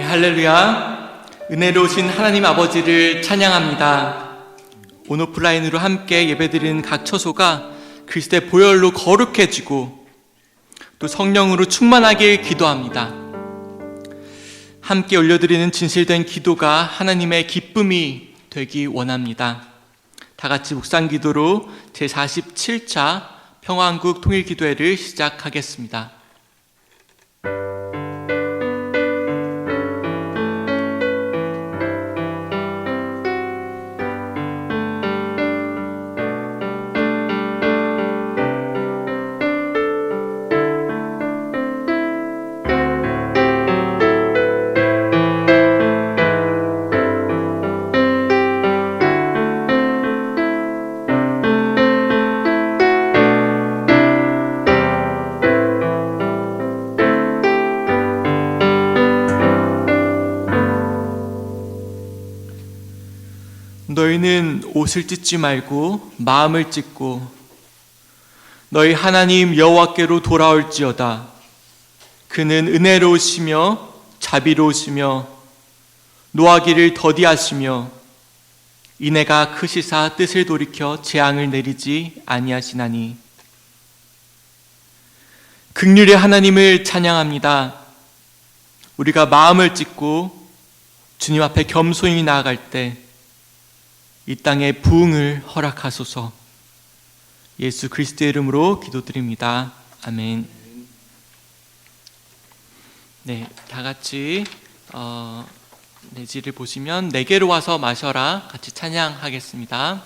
할렐루야. 은혜로우신 하나님 아버지를 찬양합니다. 온오프라인으로 함께 예배드리는 각 처소가 그리스도의 보혈로 거룩해지고 또 성령으로 충만하길 기도합니다. 함께 올려드리는 진실된 기도가 하나님의 기쁨이 되기 원합니다. 다 같이 묵상 기도로 제47차 평화한국 통일기도회를 시작하겠습니다. 너희는 옷을 찢지 말고 마음을 찢고 너희 하나님 여호와께로 돌아올지어다. 그는 은혜로우시며 자비로우시며 노하기를 더디하시며 이내가 크시사 뜻을 돌이켜 재앙을 내리지 아니하시나니. 긍휼의 하나님을 찬양합니다. 우리가 마음을 찢고 주님 앞에 겸손히 나아갈 때 이 땅에 부흥을 허락하소서. 예수 그리스도의 이름으로 기도드립니다. 아멘. 네, 다 같이 내지를 보시면 내게로 와서 마셔라 같이 찬양하겠습니다.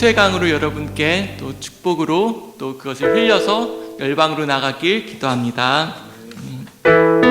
생수의 강으로 여러분께 또 축복으로 또 그것을 흘려서 열방으로 나가길 기도합니다. 거룩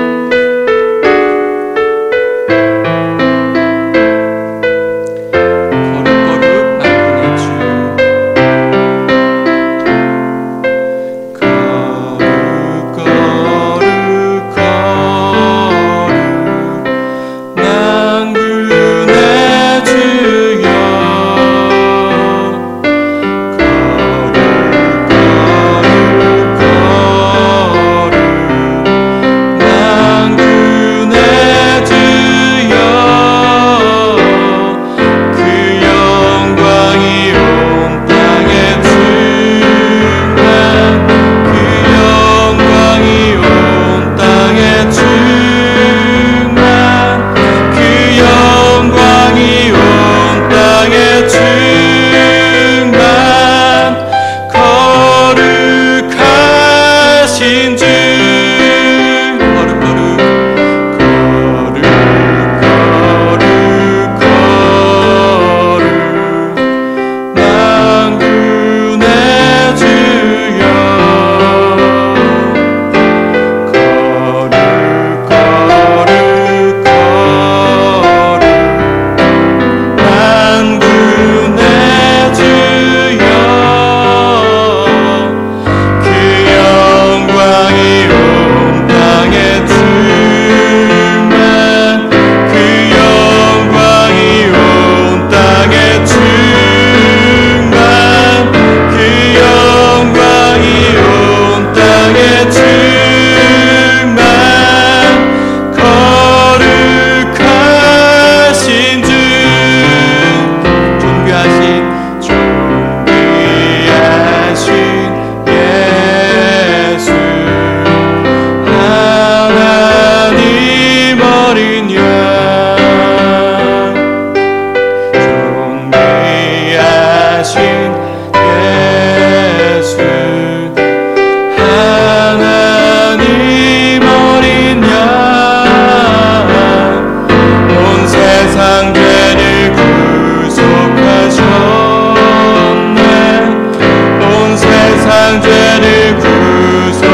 죄를 구속하셨네.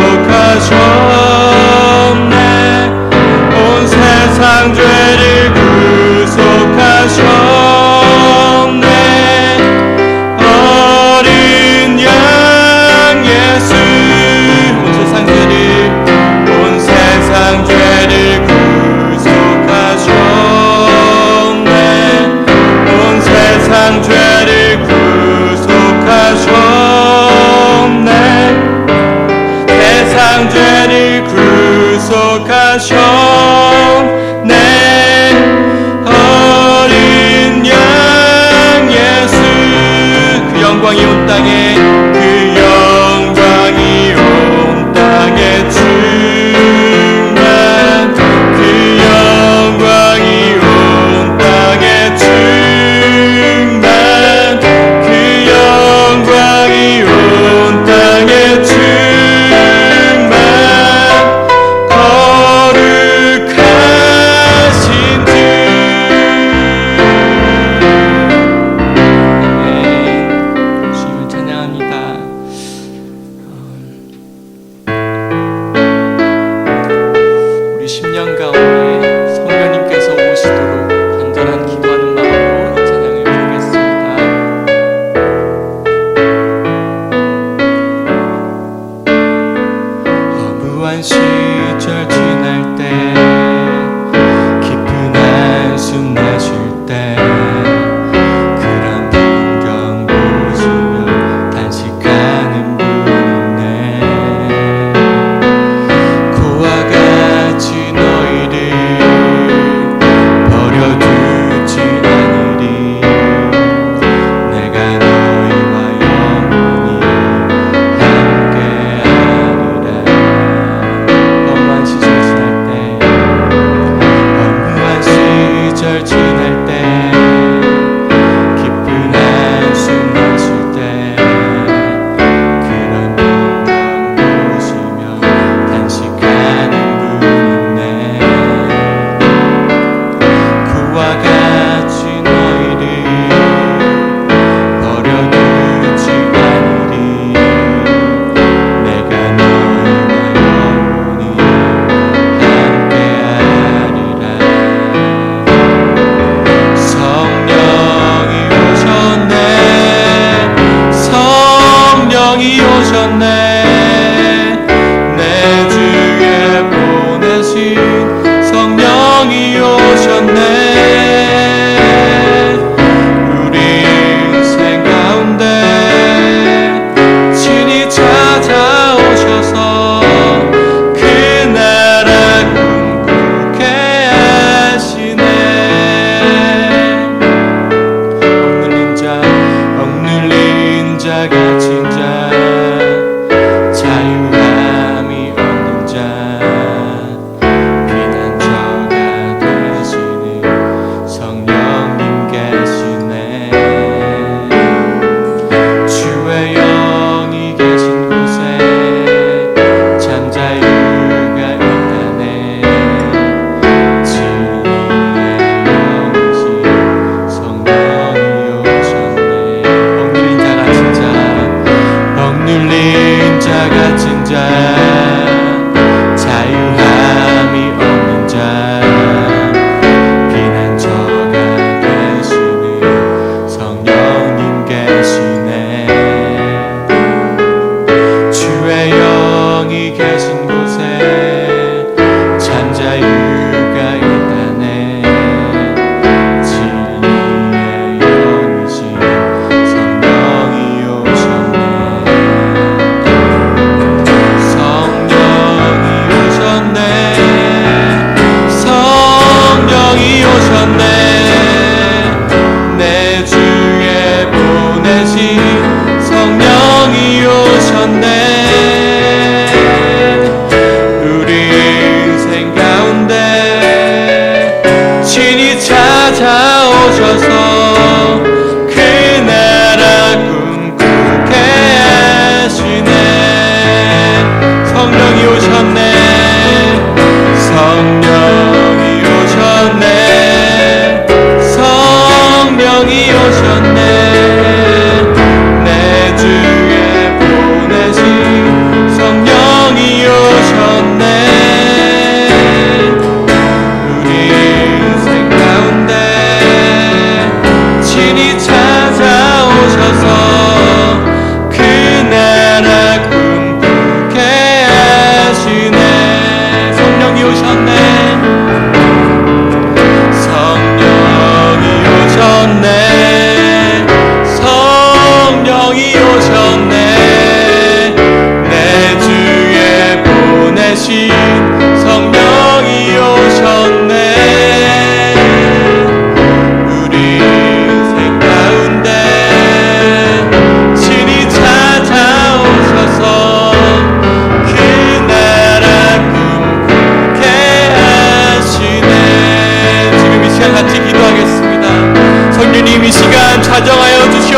온 세상 죄를 구속하셨네. 어린 양 예수, 온 세상 죄를 구속하셨네. 온 세상 죄를 구속하셨네. 세상 죄를 구속하셨네. 어린 양 예수, 그 영광이 온 땅에, 그 영광이 온 땅에 충만, 그 영광이 온 땅에 충만, 그 영광이 온 땅에 충만, 거룩한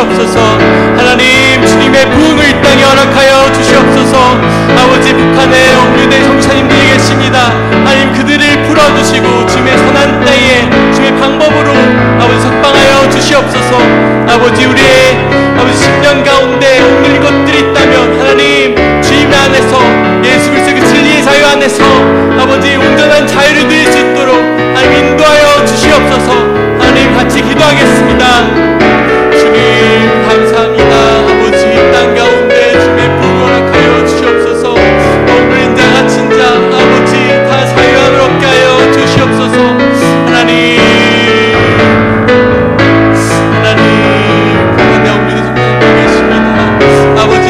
주시옵소서. 하나님 주님의 부흥을 이 땅에 허락하여 주시옵소서. 아버지 북한에 억류된 성사님들이 계십니다. 하나님 그들을 풀어주시고 주님의 선한 때에 주님의 방법으로 아버지 석방하여 주시옵소서. 아버지 우리의 아버지 10년 가운데 억눌린 것들이 있다면 하나님 주님 안에서 예수 그리스도의 그 진리의 자유 안에서 아버지 온전한 자유를 누릴 수 있도록 하나님 인도하여 주시옵소서. 하나님 같이 기도하겠습니다. 주님 감사합니다. 아버지 이 땅 가운데 주님의 부흥을 허락하여 주시옵소서. 억눌린 자 갇힌 자 아버지 다 자유함을 얻게 하여 주시옵소서. 하나님 북한에 억눌린 성도님들 계십니다. 아버지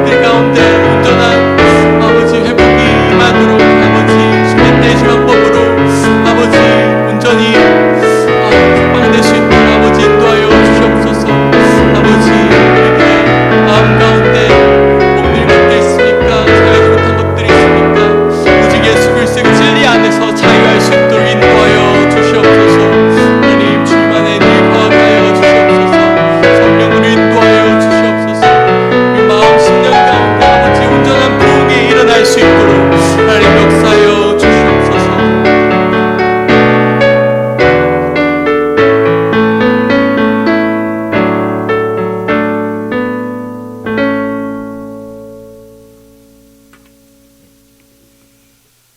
그들 가운데 온전한 아버지 회복이 임하도록 아버지 주님의 때의 방법으로 아버지 온전히 석방될 수 있도록 아버지 인도하여 주시옵소서. 아버지 우리들의 마음 가운데 억눌린 것들이 있습니까? 자유하지 못한 것들이 있습니까? 오직 예수 그리스도의 그 진리 안에서 자유할 수 있도록 인도하여 주시옵소서. 하나님 주님 안에 늘 거하여 주시옵소서. 성령으로 인도하여 주시옵소서. 우리 마음 10년 가운데 아버지 온전한 부흥이 일어날 수 있도록 하나님 역사하여 주시옵소서.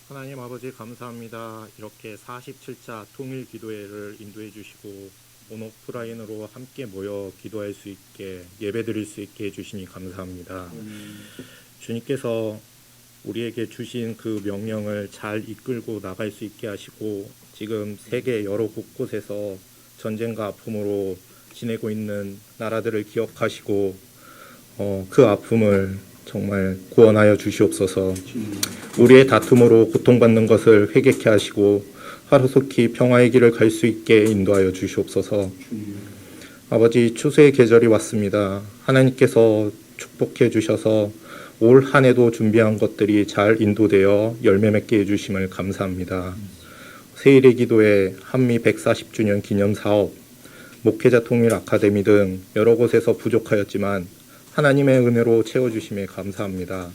하나님 아버지 감사합니다. 이렇게 47차 통일 기도회를 인도해 주시고 온오프라인으로 함께 모여 기도할 수 있게 예배드릴 수 있게 해주시니 감사합니다. 주님께서 우리에게 주신 그 명령을 잘 이끌고 나갈 수 있게 하시고 지금 세계 여러 곳곳에서 전쟁과 아픔으로 지내고 있는 나라들을 기억하시고 그 아픔을 정말 구원하여 주시옵소서. 우리의 다툼으로 고통받는 것을 회개케 하시고 하루속히 평화의 길을 갈 수 있게 인도하여 주시옵소서. 아버지 추수의 계절이 왔습니다. 하나님께서 축복해 주셔서 올 한 해도 준비한 것들이 잘 인도되어 열매 맺게 해주심을 감사합니다. 세일의 기도회 한미 140주년 기념사업, 목회자 통일 아카데미 등 여러 곳에서 부족하였지만 하나님의 은혜로 채워주심에 감사합니다.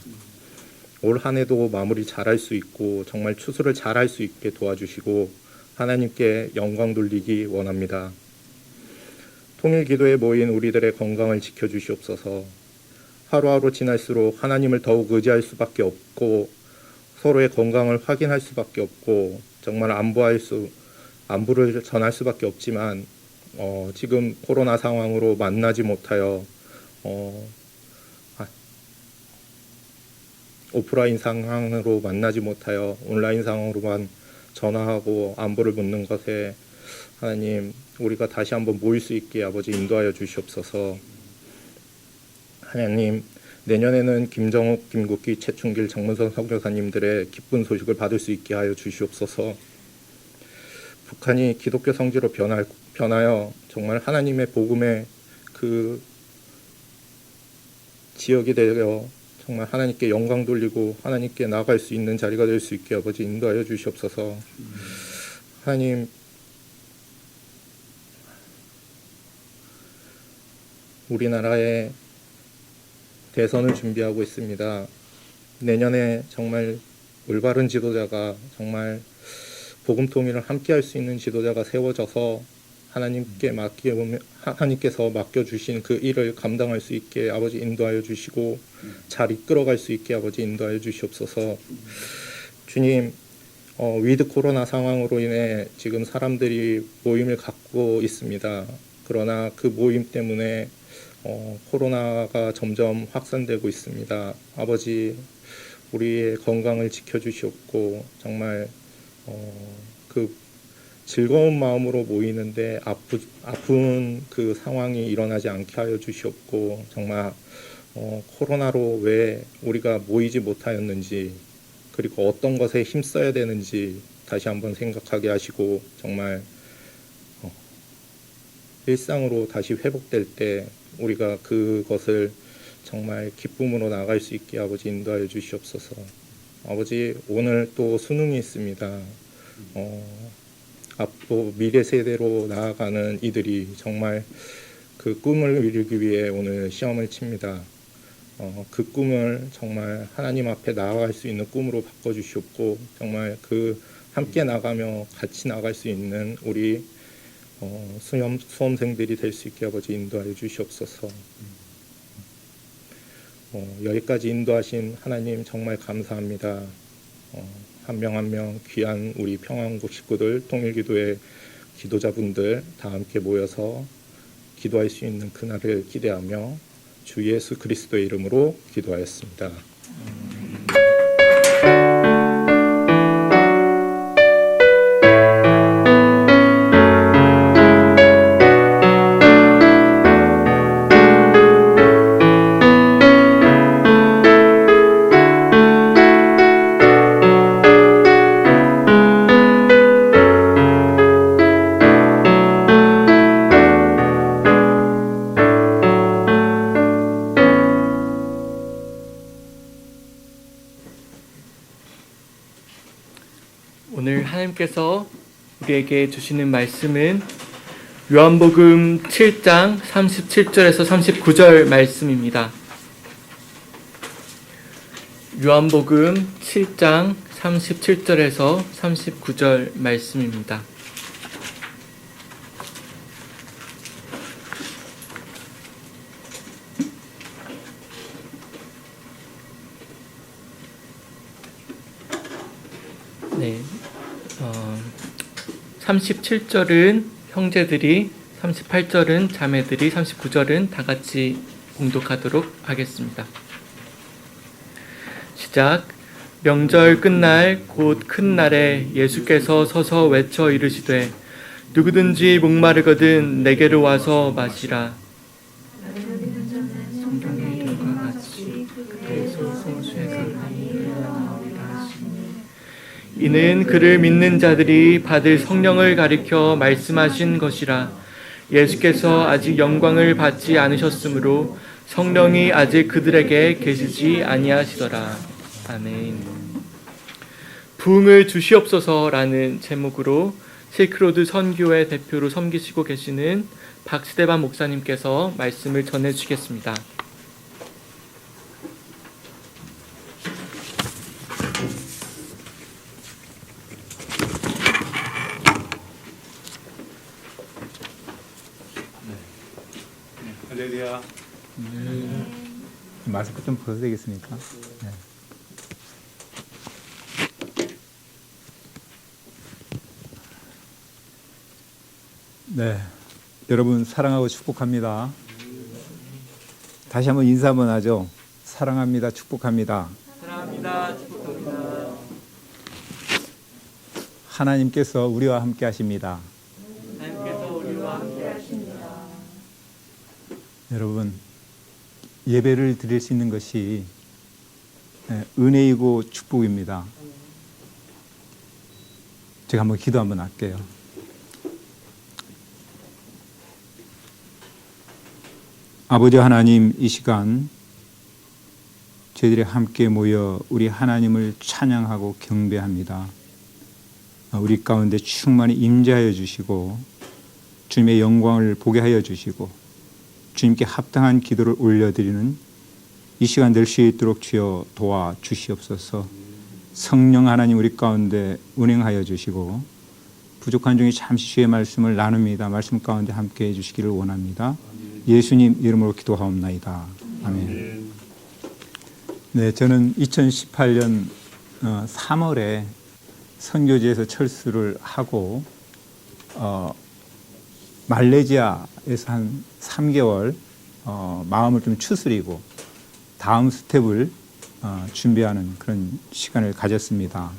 올 한 해도 마무리 잘할 수 있고 정말 추수를 잘할 수 있게 도와주시고 하나님께 영광 돌리기 원합니다. 통일기도에 모인 우리들의 건강을 지켜주시옵소서. 하루하루 지날수록 하나님을 더욱 의지할 수밖에 없고 서로의 건강을 확인할 수밖에 없고 정말 안부를 전할 수밖에 없지만 지금 코로나 상황으로 만나지 못하여 오프라인 상황으로 만나지 못하여 온라인 상황으로만 전화하고 안부를 묻는 것에 하나님 우리가 다시 한번 모일 수 있게 아버지 인도하여 주시옵소서. 하나님 내년에는 김정욱, 김국기, 최충길, 정문선 선교사님들의 기쁜 소식을 받을 수 있게 하여 주시옵소서. 북한이 기독교 성지로 변하여 정말 하나님의 복음의 그 지역이 되어 정말 하나님께 영광 돌리고 하나님께 나아갈 수 있는 자리가 될 수 있게 아버지 인도하여 주시옵소서. 하나님 우리나라에 대선을 준비하고 있습니다. 내년에 정말 올바른 지도자가 정말 복음 통일을 함께 할 수 있는 지도자가 세워져서 하나님께서 맡겨주신 그 일을 감당할 수 있게 아버지 인도하여 주시고 잘 이끌어갈 수 있게 아버지 인도하여 주시옵소서. 주님 위드 코로나 상황으로 인해 지금 사람들이 모임을 갖고 있습니다. 그러나 그 모임 때문에 코로나가 점점 확산되고 있습니다. 아버지 우리의 건강을 지켜주시옵고 정말 그 즐거운 마음으로 모이는데 아픈 그 상황이 일어나지 않게 하여 주시옵고 정말 코로나로 왜 우리가 모이지 못하였는지 그리고 어떤 것에 힘써야 되는지 다시 한번 생각하게 하시고 정말 일상으로 다시 회복될 때 우리가 그것을 정말 기쁨으로 나갈 수 있게 아버지 인도하여 주시옵소서. 아버지 오늘 또 수능이 있습니다. 앞으로 미래 세대로 나아가는 이들이 정말 그 꿈을 이루기 위해 오늘 시험을 칩니다. 그 꿈을 정말 하나님 앞에 나아갈 수 있는 꿈으로 바꿔주시옵고, 정말 그 함께 나가며 같이 나갈 수 있는 우리 수험생들이 될 수 있게 아버지 인도하여 주시옵소서. 여기까지 인도하신 하나님 정말 감사합니다. 한 명 한 명 귀한 우리 평안국 식구들, 통일기도의 기도자분들 다 함께 모여서 기도할 수 있는 그날을 기대하며 주 예수 그리스도의 이름으로 기도하였습니다. 오늘 하나님께서 우리에게 주시는 말씀은 요한복음 7장 37절에서 39절 말씀입니다. 요한복음 7장 37절에서 39절 말씀입니다. 네, 37절은 형제들이, 38절은 자매들이, 39절은 다 같이 봉독하도록 하겠습니다. 시작. 명절 끝날 곧 큰 날에 예수께서 서서 외쳐 이르시되 누구든지 목마르거든 내게로 와서 마시라. 성경의 들과 같이 그에서 성수의 강이 흘러나오리라 하시니 이는 그를 믿는 자들이 받을 성령을 가리켜 말씀하신 것이라. 예수께서 아직 영광을 받지 않으셨으므로 성령이 아직 그들에게 계시지 아니하시더라. 아멘. 부흥을 주시옵소서라는 제목으로 실크로드 선교회 대표로 섬기시고 계시는 박시대반 목사님께서 말씀을 전해주시겠습니다. 할렐루야. 마스크 좀 벗어도 되겠습니까? 네. 네, 여러분 사랑하고 축복합니다. 다시 한번 인사 한번 하죠. 사랑합니다. 축복합니다. 사랑합니다. 축복합니다. 하나님께서 우리와 함께 하십니다. 하나님께서 우리와 함께 하십니다. 여러분, 예배를 드릴 수 있는 것이 은혜이고 축복입니다. 제가 한번 기도 한번 할게요. 아버지 하나님, 이 시간 저희들이 함께 모여 우리 하나님을 찬양하고 경배합니다. 우리 가운데 충만히 임재하여 주시고 주님의 영광을 보게 하여 주시고 주님께 합당한 기도를 올려드리는 이 시간 될 수 있도록 주여 도와 주시옵소서. 성령 하나님 우리 가운데 운행하여 주시고 부족한 중에 잠시 주의 말씀을 나눕니다. 말씀 가운데 함께 해주시기를 원합니다. 예수님 이름으로 기도하옵나이다. 아멘. 네, 저는 2018년 3월에 선교지에서 철수를 하고 말레이시아에서 한 3개월 마음을 좀 추스리고 다음 스텝을 준비하는 그런 시간을 가졌습니다.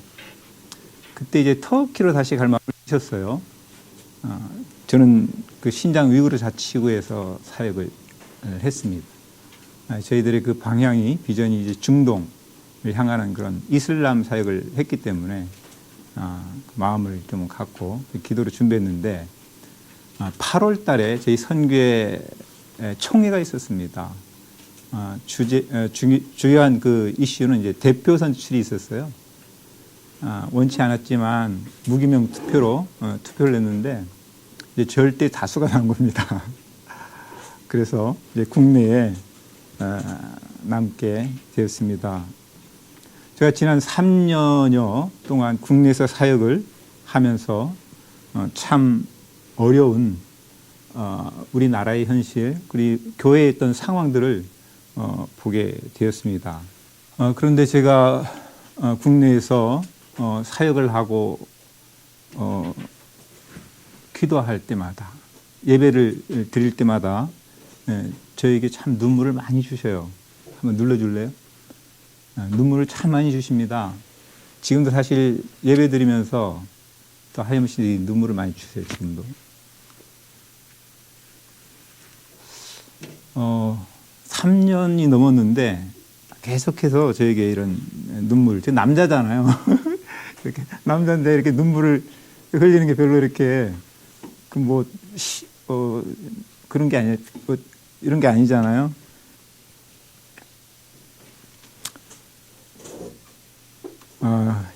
그때 이제 터키로 다시 갈 마음을 주셨어요. 저는 그 신장 위구르 자치구에서 사역을 했습니다. 저희들의 그 방향이 비전이 이제 중동을 향하는 그런 이슬람 사역을 했기 때문에 마음을 좀 갖고 기도를 준비했는데 8월 달에 저희 선교회 총회가 있었습니다. 주요한 그 이슈는 이제 대표 선출이 있었어요. 원치 않았지만 무기명 투표로 투표를 했는데 이제 절대 다수가 난 겁니다. 그래서 이제 국내에 남게 되었습니다. 제가 지난 3년여 동안 국내에서 사역을 하면서 참 어려운 우리나라의 현실, 그리고 교회에 있던 상황들을 보게 되었습니다. 그런데 제가 국내에서 사역을 하고 기도할 때마다, 예배를 드릴 때마다 저에게 참 눈물을 많이 주셔요. 한번 눌러줄래요? 눈물을 참 많이 주십니다. 지금도 사실 예배 드리면서 또 하염씨 눈물을 많이 주세요. 지금도. 3년이 넘었는데 계속해서 저에게 이런 눈물, 제가 남자잖아요. 이렇게 남자인데 이렇게 눈물을 흘리는 게 별로 이렇게 그런 게 아니, 이런 게 아니잖아요.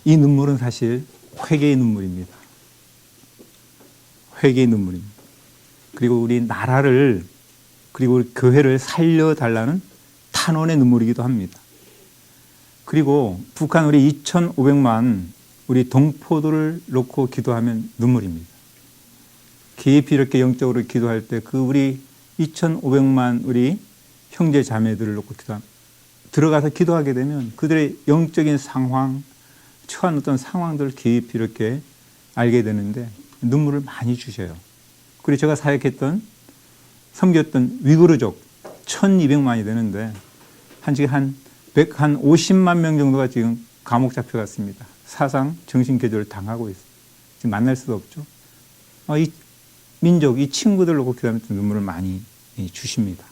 이 눈물은 사실 회개의 눈물입니다. 회개의 눈물입니다. 그리고 우리 나라를, 그리고 우리 교회를 살려달라는 탄원의 눈물이기도 합니다. 그리고 북한 우리 2,500만 우리 동포들을 놓고 기도하면 눈물입니다. 깊이 이렇게 영적으로 기도할 때 그 우리 2,500만 우리 형제 자매들을 놓고 들어가서 기도하게 되면 그들의 영적인 상황, 처한 어떤 상황들을 깊이 이렇게 알게 되는데 눈물을 많이 주셔요. 그리고 제가 사역했던, 섬겼던 위구르족 1,200만이 되는데 한 50만 명 정도가 지금 감옥 잡혀갔습니다. 사상 정신개조를 당하고 있어요. 지금 만날 수도 없죠. 이 민족, 이 친구들 놓고 기도하면 눈물을 많이 주십니다.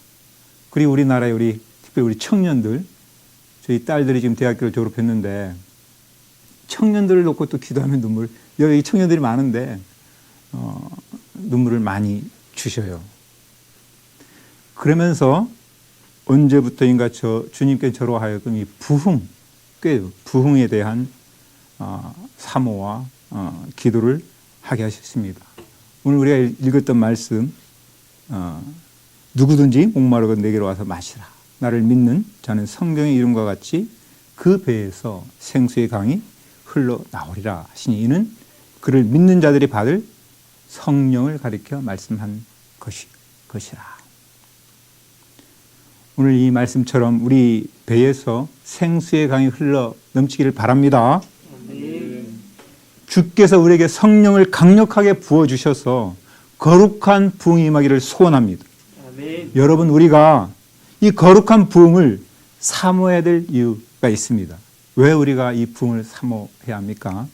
그리고 우리나라의 특별히 우리 청년들, 저희 딸들이 지금 대학교를 졸업했는데 청년들을 놓고 또 기도하면 여기 청년들이 많은데 눈물을 많이 주셔요. 그러면서 언제부터인가 주님께 저로 하여금 이 부흥에 대한 사모와 기도를 하게 하셨습니다. 오늘 우리가 읽었던 말씀, 누구든지 목마르고 내게로 와서 마시라. 나를 믿는 자는 성경의 이름과 같이 그 배에서 생수의 강이 흘러나오리라 하시니, 이는 그를 믿는 자들이 받을 성령을 가리켜 말씀한 것이라. 오늘 이 말씀처럼 우리 배에서 생수의 강이 흘러 넘치기를 바랍니다. 주께서 우리에게 성령을 강력하게 부어주셔서 거룩한 부흥이 임하기를 소원합니다. 아멘. 여러분, 우리가 이 거룩한 부흥을 사모해야 될 이유가 있습니다. 왜 우리가 이 부흥을 사모해야 합니까?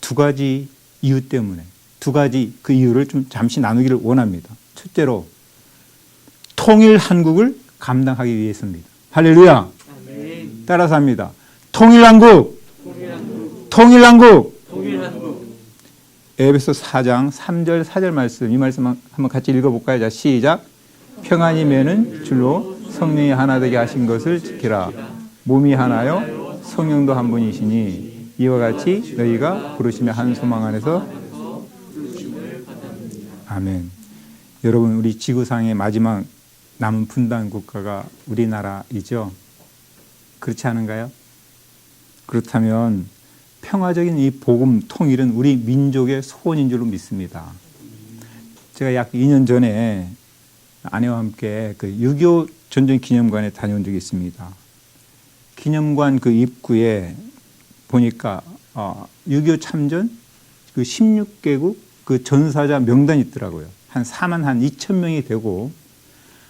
두 가지 이유 때문에, 두 가지 그 이유를 좀 잠시 나누기를 원합니다. 첫째로, 통일 한국을 감당하기 위해서입니다. 할렐루야. 아멘. 따라서 합니다. 통일 한국. 통일 한국. 에베소 4장 3절 4절 말씀, 이 말씀 한번 같이 읽어볼까요? 자, 시작. 평안이 매는 줄로 성령이 하나 되게 하신 것을 지키라. 몸이 하나요 성령도 한 분이시니 이와 같이 너희가 부르심의 한 소망 안에서. 아멘. 여러분, 우리 지구상의 마지막 남은 분단 국가가 우리나라이죠. 그렇지 않은가요? 그렇다면 평화적인 이 복음 통일은 우리 민족의 소원인 줄로 믿습니다. 제가 약 2년 전에 아내와 함께 그 6.25 전쟁 기념관에 다녀온 적이 있습니다. 기념관 그 입구에 보니까 6.25 참전 그 16개국 그 전사자 명단이 있더라고요. 한 4만 2천 명이 되고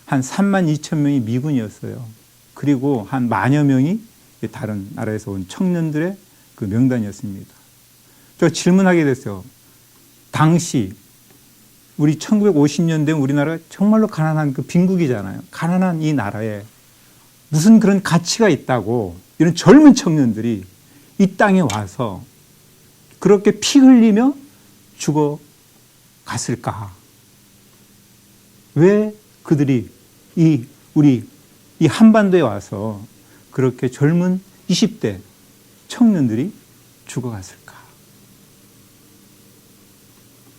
한 3만 2천 명이 미군이었어요. 그리고 한 만여 명이 다른 나라에서 온 청년들의 그 명단이었습니다. 저 질문하게 됐어요. 당시 우리 1950년대 우리나라가 정말로 가난한 그 빈국이잖아요. 가난한 이 나라에 무슨 그런 가치가 있다고 이런 젊은 청년들이 이 땅에 와서 그렇게 피 흘리며 죽어 갔을까? 왜 그들이 우리 이 한반도에 와서 그렇게 젊은 20대 청년들이 죽어갔을까?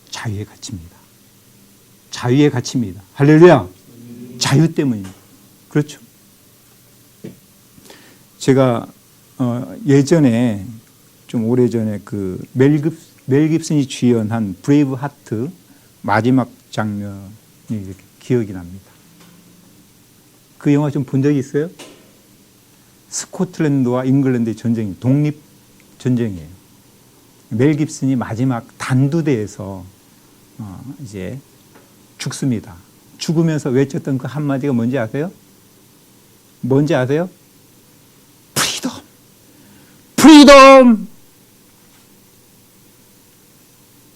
자유의 가치입니다. 자유의 가치입니다. 할렐루야. 자유 때문입니다. 그렇죠? 제가 예전에 좀 오래전에 그 멜 깁슨이 주연한 브레이브 하트 마지막 장면이 이렇게 기억이 납니다. 그 영화 좀 본 적이 있어요? 스코틀랜드와 잉글랜드의 전쟁이 독립 전쟁이에요. 멜 깁슨이 마지막 단두대에서 이제 죽습니다. 죽으면서 외쳤던 그 한마디가 뭔지 아세요? 뭔지 아세요? 프리덤! 프리덤!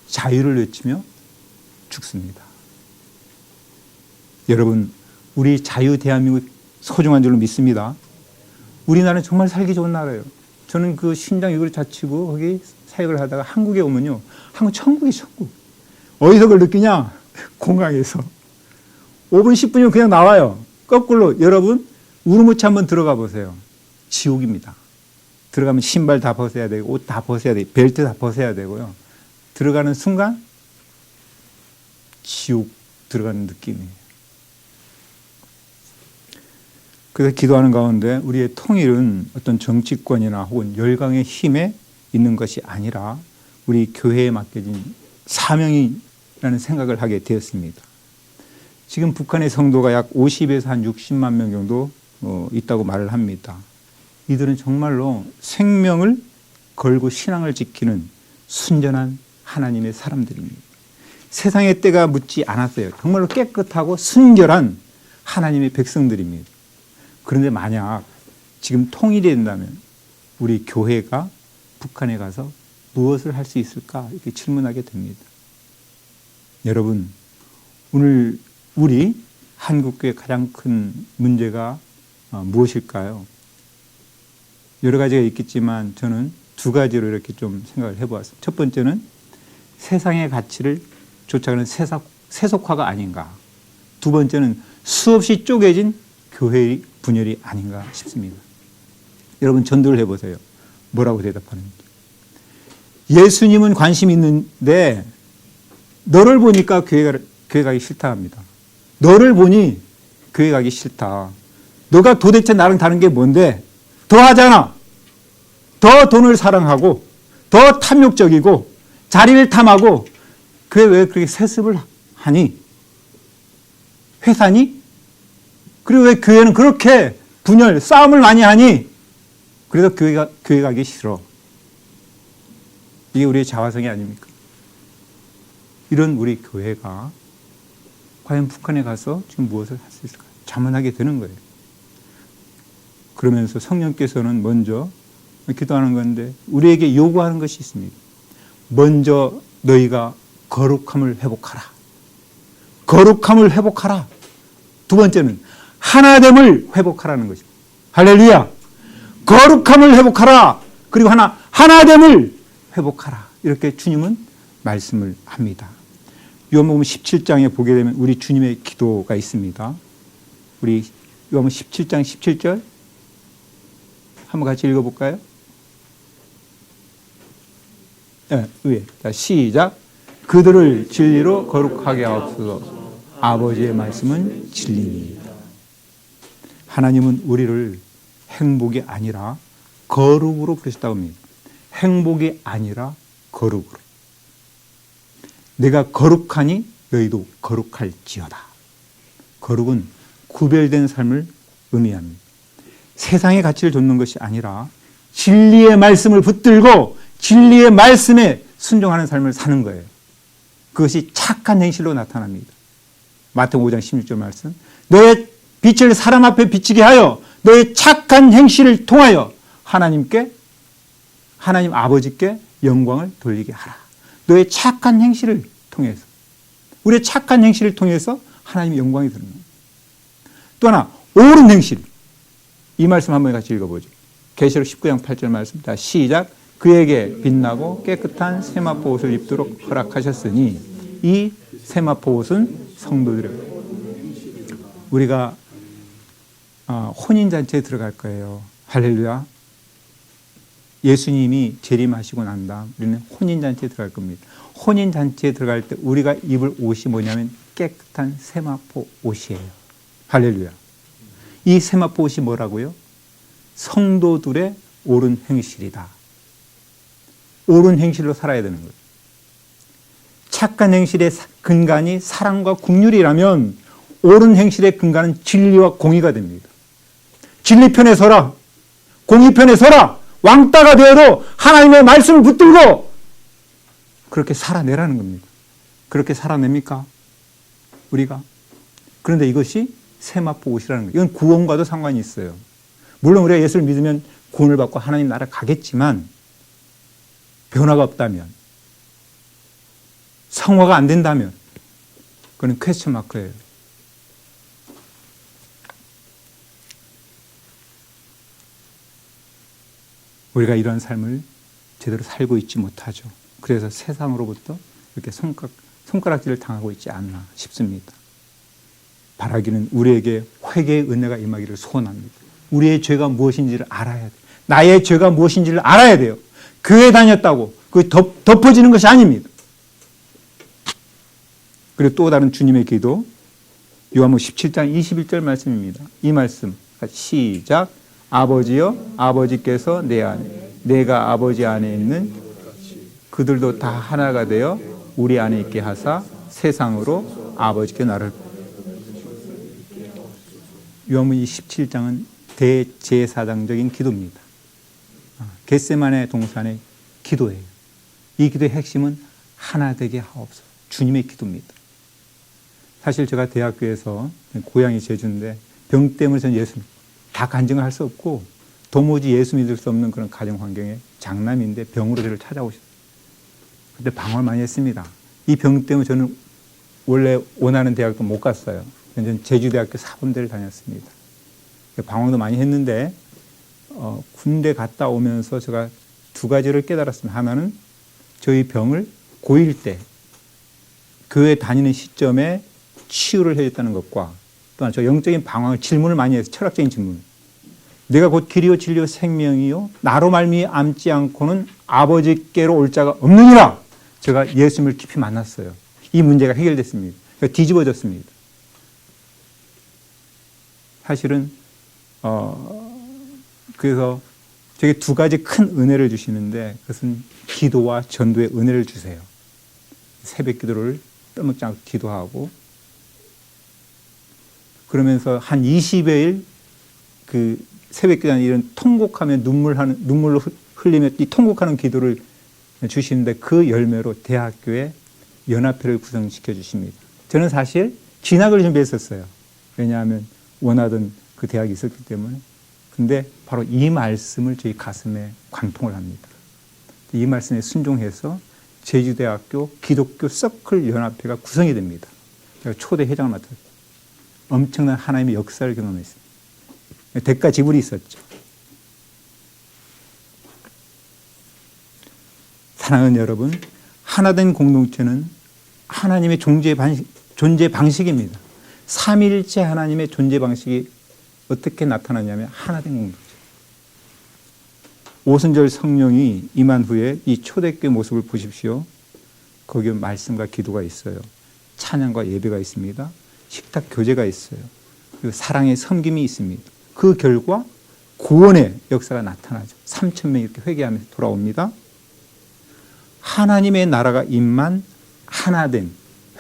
자유를 외치며 죽습니다. 여러분, 우리 자유 대한민국 소중한 줄로 믿습니다. 우리나라는 정말 살기 좋은 나라예요. 저는 그 신장 유골 자치구 거기 사역을 하다가 한국에 오면요. 한국 천국이 천국. 어디서 그걸 느끼냐? 공항에서. 5분, 10분이면 그냥 나와요. 거꾸로 여러분 우르무치 한번 들어가 보세요. 지옥입니다. 들어가면 신발 다 벗어야 되고 옷 다 벗어야 되고 벨트 다 벗어야 되고요. 들어가는 순간 지옥 들어가는 느낌이에요. 그래서 기도하는 가운데 우리의 통일은 어떤 정치권이나 혹은 열강의 힘에 있는 것이 아니라 우리 교회에 맡겨진 사명이라는 생각을 하게 되었습니다. 지금 북한의 성도가 약 50에서 한 60만 명 정도 있다고 말을 합니다. 이들은 정말로 생명을 걸고 신앙을 지키는 순전한 하나님의 사람들입니다. 세상의 때가 묻지 않았어요. 정말로 깨끗하고 순결한 하나님의 백성들입니다. 그런데 만약 지금 통일이 된다면 우리 교회가 북한에 가서 무엇을 할 수 있을까? 이렇게 질문하게 됩니다. 여러분, 오늘 우리 한국교회의 가장 큰 문제가 무엇일까요? 여러 가지가 있겠지만 저는 두 가지로 이렇게 좀 생각을 해보았습니다. 첫 번째는 세상의 가치를 쫓아가는 세속화가 아닌가. 두 번째는 수없이 쪼개진 교회의 분열이 아닌가 싶습니다. 여러분 전도를 해보세요. 뭐라고 대답하는지. 예수님은 관심 있는데 너를 보니까 교회 가기 싫다 합니다. 너를 보니 교회 가기 싫다. 너가 도대체 나랑 다른 게 뭔데? 더 하잖아. 더 돈을 사랑하고 더 탐욕적이고 자리를 탐하고 그게 왜 그렇게 세습을 하니? 회사니? 그리고 왜 교회는 그렇게 분열, 싸움을 많이 하니? 그래서 교회 가기 싫어. 이게 우리의 자화성이 아닙니까? 이런 우리 교회가 과연 북한에 가서 지금 무엇을 할 수 있을까? 자문하게 되는 거예요. 그러면서 성령께서는 먼저 기도하는 건데 우리에게 요구하는 것이 있습니다. 먼저 너희가 거룩함을 회복하라. 거룩함을 회복하라. 두 번째는 하나됨을 회복하라는 것입니다. 할렐루야. 거룩함을 회복하라. 그리고 하나됨을 회복하라. 이렇게 주님은 말씀을 합니다. 요한복음 17장에 보게 되면 우리 주님의 기도가 있습니다. 우리 요한복음 17장 17절 한번 같이 읽어볼까요? 네, 위에. 자, 시작. 그들을 진리로 거룩하게 하옵소서. 아버지의 말씀은 진리입니다. 하나님은 우리를 행복이 아니라 거룩으로 부르셨다고 합니다. 행복이 아니라 거룩으로. 내가 거룩하니 너희도 거룩할지어다. 거룩은 구별된 삶을 의미합니다. 세상의 가치를 좇는 것이 아니라 진리의 말씀을 붙들고 진리의 말씀에 순종하는 삶을 사는 거예요. 그것이 착한 행실로 나타납니다. 마태복음 5장 16절 말씀. 너의 빛을 사람 앞에 비치게 하여 너의 착한 행실을 통하여 하나님 아버지께 영광을 돌리게 하라. 너의 착한 행실을 통해서, 우리의 착한 행실을 통해서 하나님의 영광이 드러납니다. 또 하나, 옳은 행실. 이 말씀 한번 같이 읽어보죠. 계시록 19장 8절 말씀. 자, 시작. 그에게 빛나고 깨끗한 세마포 옷을 입도록 허락하셨으니 이 세마포 옷은 성도들의 우리가 혼인잔치에 들어갈 거예요. 할렐루야. 예수님이 재림하시고 난 다음 우리는 혼인잔치에 들어갈 겁니다. 혼인잔치에 들어갈 때 우리가 입을 옷이 뭐냐면 깨끗한 세마포 옷이에요. 할렐루야. 이 세마포릇이 뭐라고요? 성도들의 옳은 행실이다. 옳은 행실로 살아야 되는 거예요. 착한 행실의 근간이 사랑과 긍휼이라면 옳은 행실의 근간은 진리와 공의가 됩니다. 진리 편에 서라. 공의 편에 서라. 왕따가 되어도 하나님의 말씀을 붙들고 그렇게 살아내라는 겁니다. 그렇게 살아냅니까? 우리가? 그런데 이것이 세마포릇이라는 거예요. 이건 구원과도 상관이 있어요. 물론 우리가 예수를 믿으면 구원을 받고 하나님 나라 가겠지만 변화가 없다면, 성화가 안 된다면 그건 퀘스천 마크예요. 우리가 이런 삶을 제대로 살고 있지 못하죠. 그래서 세상으로부터 이렇게 손가락질을 당하고 있지 않나 싶습니다. 바라기는 우리에게 회개의 은혜가 임하기를 소원합니다. 우리의 죄가 무엇인지를 알아야 돼요. 나의 죄가 무엇인지를 알아야 돼요. 교회 다녔다고 그게 덮어지는 것이 아닙니다. 그리고 또 다른 주님의 기도, 요한복음 17장 21절 말씀입니다. 이 말씀 시작. 아버지여, 아버지께서 내 안에, 내가 아버지 안에 있는 그들도 다 하나가 되어 우리 안에 있게 하사 세상으로 아버지께 나를. 요한복음 17장은 대제사장적인 기도입니다. 겟세마네 동산의 기도예요. 이 기도의 핵심은 하나 되게 하옵소서. 주님의 기도입니다. 사실 제가 대학교에서, 고향이 제주인데 병 때문에 저는 예수 다 간증을 할 수 없고 도무지 예수 믿을 수 없는 그런 가정 환경에 장남인데 병으로 저를 찾아오셨어요. 그때 방황을 많이 했습니다. 이 병 때문에 저는 원래 원하는 대학도 못 갔어요. 저는 제주대학교 사범대를 다녔습니다. 방황도 많이 했는데 군대 갔다 오면서 제가 두 가지를 깨달았습니다. 하나는 저희 병을 고1 때 교회 다니는 시점에 치유를 해줬다는 것과 또한 저 영적인 방황을 질문을 많이 해서 철학적인 질문. 내가 곧 길이요 진리요 생명이요 나로 말미암지 않고는 아버지께로 올 자가 없느니라. 제가 예수님을 깊이 만났어요. 이 문제가 해결됐습니다. 뒤집어졌습니다. 사실은 그래서 저게 두 가지 큰 은혜를 주시는데 그것은 기도와 전도의 은혜를 주세요. 새벽 기도를 빼먹지 않고 기도하고 그러면서 한 20여일 그 새벽 기도하는 이런 통곡하며 눈물로 흘리며 이 통곡하는 기도를 주시는데 그 열매로 대학교에 연합회를 구성시켜 주십니다. 저는 사실 진학을 준비했었어요. 왜냐하면 원하던 그 대학이 있었기 때문에. 근데 바로 이 말씀을 저희 가슴에 관통을 합니다. 이 말씀에 순종해서 제주대학교 기독교 서클 연합회가 구성이 됩니다. 제가 초대 회장을 맡았어요. 엄청난 하나님의 역사를 경험했습니다. 대가 지불이 있었죠. 사랑하는 여러분, 하나된 공동체는 하나님의 존재 방식입니다. 삼위일체 하나님의 존재 방식이 어떻게 나타나냐면 하나된 공동체. 오순절 성령이 임한 후에 이 초대교회 모습을 보십시오. 거기에 말씀과 기도가 있어요. 찬양과 예배가 있습니다. 식탁 교제가 있어요. 그리고 사랑의 섬김이 있습니다. 그 결과 구원의 역사가 나타나죠. 3,000명이 이렇게 회개하면서 돌아옵니다. 하나님의 나라가 임만 하나된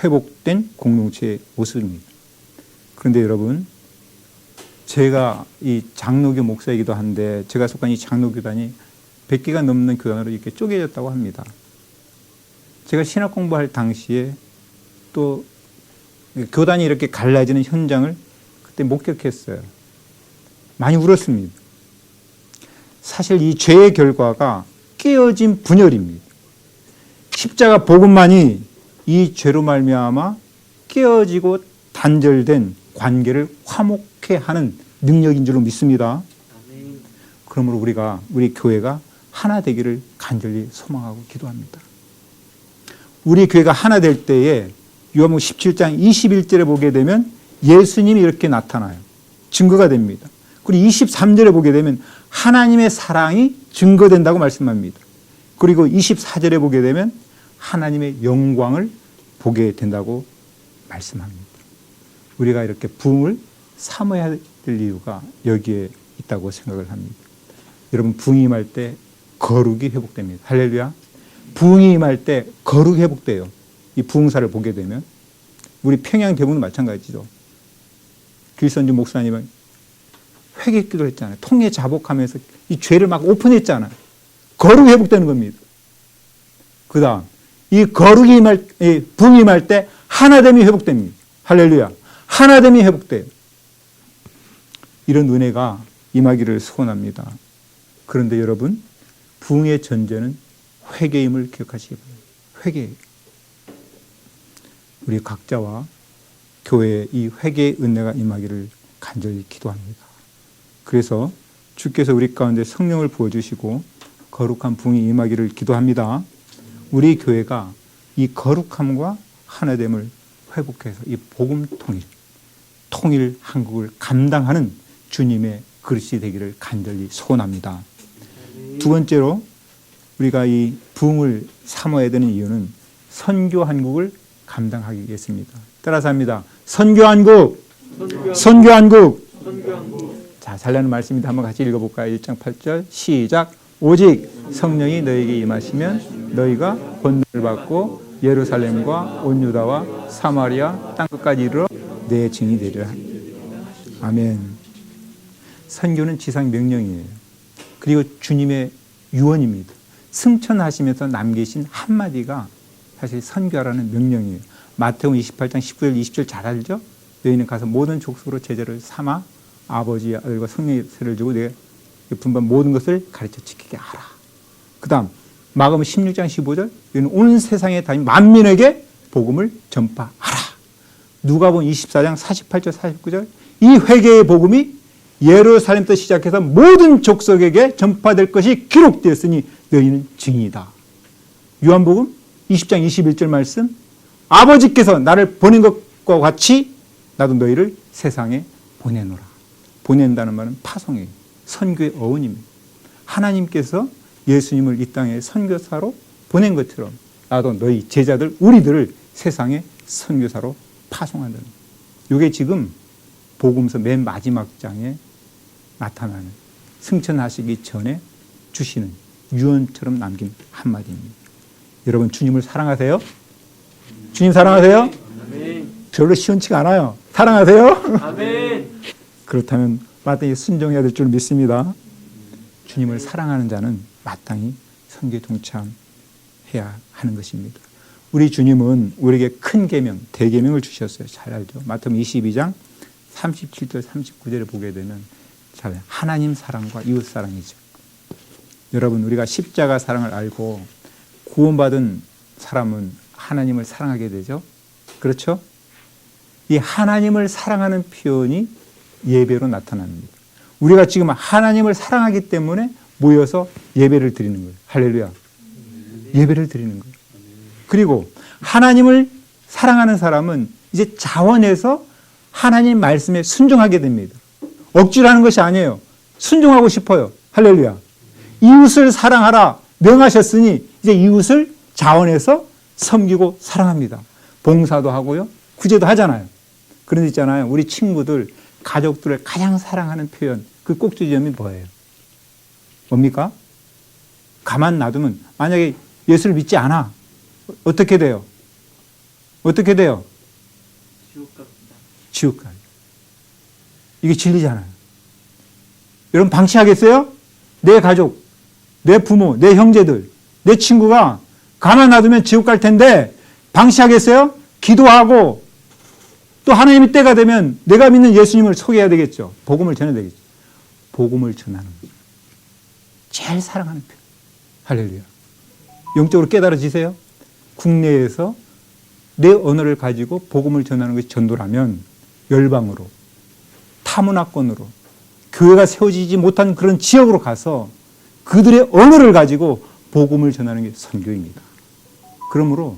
회복된 공동체의 모습입니다. 그런데 여러분, 제가 이 장로교 목사이기도 한데 제가 속한 이 장로교단이 100개가 넘는 교단으로 이렇게 쪼개졌다고 합니다. 제가 신학 공부할 당시에 또 교단이 이렇게 갈라지는 현장을 그때 목격했어요. 많이 울었습니다. 사실 이 죄의 결과가 깨어진 분열입니다. 십자가 복음만이 이 죄로 말미암아 깨어지고 단절된 관계를 화목케 하는 능력인 줄로 믿습니다. 그러므로 우리 교회가 하나 되기를 간절히 소망하고 기도합니다. 우리 교회가 하나 될 때에 요한복음 17장 21절에 보게 되면 예수님이 이렇게 나타나요. 증거가 됩니다. 그리고 23절에 보게 되면 하나님의 사랑이 증거된다고 말씀합니다. 그리고 24절에 보게 되면 하나님의 영광을 보게 된다고 말씀합니다. 우리가 이렇게 부흥을 삼아야 될 이유가 여기에 있다고 생각을 합니다. 여러분, 부흥이 임할 때 거룩이 회복됩니다. 할렐루야. 부흥이 임할 때 거룩이 회복돼요. 이 부흥사를 보게 되면. 우리 평양 대부분도 마찬가지죠. 길선주 목사님은 회개 기도를 했잖아요. 통해 자복하면서 이 죄를 막 오픈했잖아요. 거룩이 회복되는 겁니다. 그 다음, 이 거룩이 임할, 이 부흥이 임할 때 하나됨이 회복됩니다. 할렐루야. 하나됨이 회복돼요. 이런 은혜가 임하기를 소원합니다. 그런데 여러분, 부흥의 전제는 회개임을 기억하시기 바랍니다. 회개. 우리 각자와 교회에 이 회개의 은혜가 임하기를 간절히 기도합니다. 그래서 주께서 우리 가운데 성령을 부어주시고 거룩한 부흥이 임하기를 기도합니다. 우리 교회가 이 거룩함과 하나됨을 회복해서 이 복음 통일 한국을 감당하는 주님의 그릇이 되기를 간절히 소원합니다. 두 번째로 우리가 이 부흥을 삼아야 되는 이유는 선교 한국을 감당하기 위해서입니다. 따라서 합니다. 선교 한국, 선교 한국. 자, 잘나는 말씀입니다. 한번 같이 읽어볼까요? 1장 8절 시작. 오직 성령이 너에게 임하시면 너희가 권능을 받고 예루살렘과 온 유다와 사마리아 땅끝까지 이르러 내 증인이 되리라. 아멘. 선교는 지상 명령이에요. 그리고 주님의 유언입니다. 승천하시면서 남기신 한마디가 사실 선교하라는 명령이에요. 마태복음 28장 19절 20절 잘 알죠? 너희는 가서 모든 족속으로 제자를 삼아 아버지 아들과 성령의 세를 주고 내가 분반 모든 것을 가르쳐 지키게 하라. 그 다음 마가복음 16장 15절 너희는 온 세상에 다닌 만민에게 복음을 전파하라. 누가복음 24장 48절 49절 이 회개의 복음이 예루살렘부터 시작해서 모든 족속에게 전파될 것이 기록되었으니 너희는 증인이다. 요한복음 20장 21절 말씀 아버지께서 나를 보낸 것과 같이 나도 너희를 세상에 보내노라. 보낸다는 말은 파송이에요. 선교의 어원입니다. 하나님께서 예수님을 이 땅에 선교사로 보낸 것처럼 나도 너희 제자들 우리들을 세상에 선교사로 파송한다는 거예요. 이게 지금 복음서 맨 마지막 장에 나타나는 승천하시기 전에 주시는 유언처럼 남긴 한마디입니다. 여러분 주님을 사랑하세요? 주님 사랑하세요? 아멘. 별로 시원치가 않아요. 사랑하세요? 아멘. 그렇다면 마땅히 순종해야 될 줄 믿습니다. 주님을 사랑하는 자는 마땅히 선교에 동참해야 하는 것입니다. 우리 주님은 우리에게 큰 계명, 대계명을 주셨어요. 잘 알죠? 마태복음 22장 37절 39절에 보게 되면 잘 하나님 사랑과 이웃 사랑이죠. 여러분 우리가 십자가 사랑을 알고 구원받은 사람은 하나님을 사랑하게 되죠. 그렇죠? 이 하나님을 사랑하는 표현이 예배로 나타납니다. 우리가 지금 하나님을 사랑하기 때문에 모여서 예배를 드리는 거예요. 할렐루야. 예배를 드리는 거예요. 그리고 하나님을 사랑하는 사람은 이제 자원해서 하나님 말씀에 순종하게 됩니다. 억지로 하는 것이 아니에요. 순종하고 싶어요. 할렐루야. 이웃을 사랑하라 명하셨으니 이제 이웃을 자원해서 섬기고 사랑합니다. 봉사도 하고요. 구제도 하잖아요. 그런데 있잖아요. 우리 친구들, 가족들을 가장 사랑하는 표현, 그 꼭지점이 뭐예요? 뭡니까? 가만 놔두면 만약에 예수를 믿지 않아. 어떻게 돼요? 어떻게 돼요? 지옥 갑니다. 지옥 가요. 이게 진리잖아요. 여러분 방치하겠어요? 내 가족, 내 부모, 내 형제들, 내 친구가 가만 놔두면 지옥 갈 텐데 방치하겠어요? 기도하고 또 하나님의 때가 되면 내가 믿는 예수님을 소개해야 되겠죠. 복음을 전해야 되겠죠. 복음을 전하는 거죠. 제일 사랑하는 편. 할렐루야. 영적으로 깨달아지세요? 국내에서 내 언어를 가지고 복음을 전하는 것이 전도라면 열방으로, 타문화권으로, 교회가 세워지지 못한 그런 지역으로 가서 그들의 언어를 가지고 복음을 전하는 게 선교입니다. 그러므로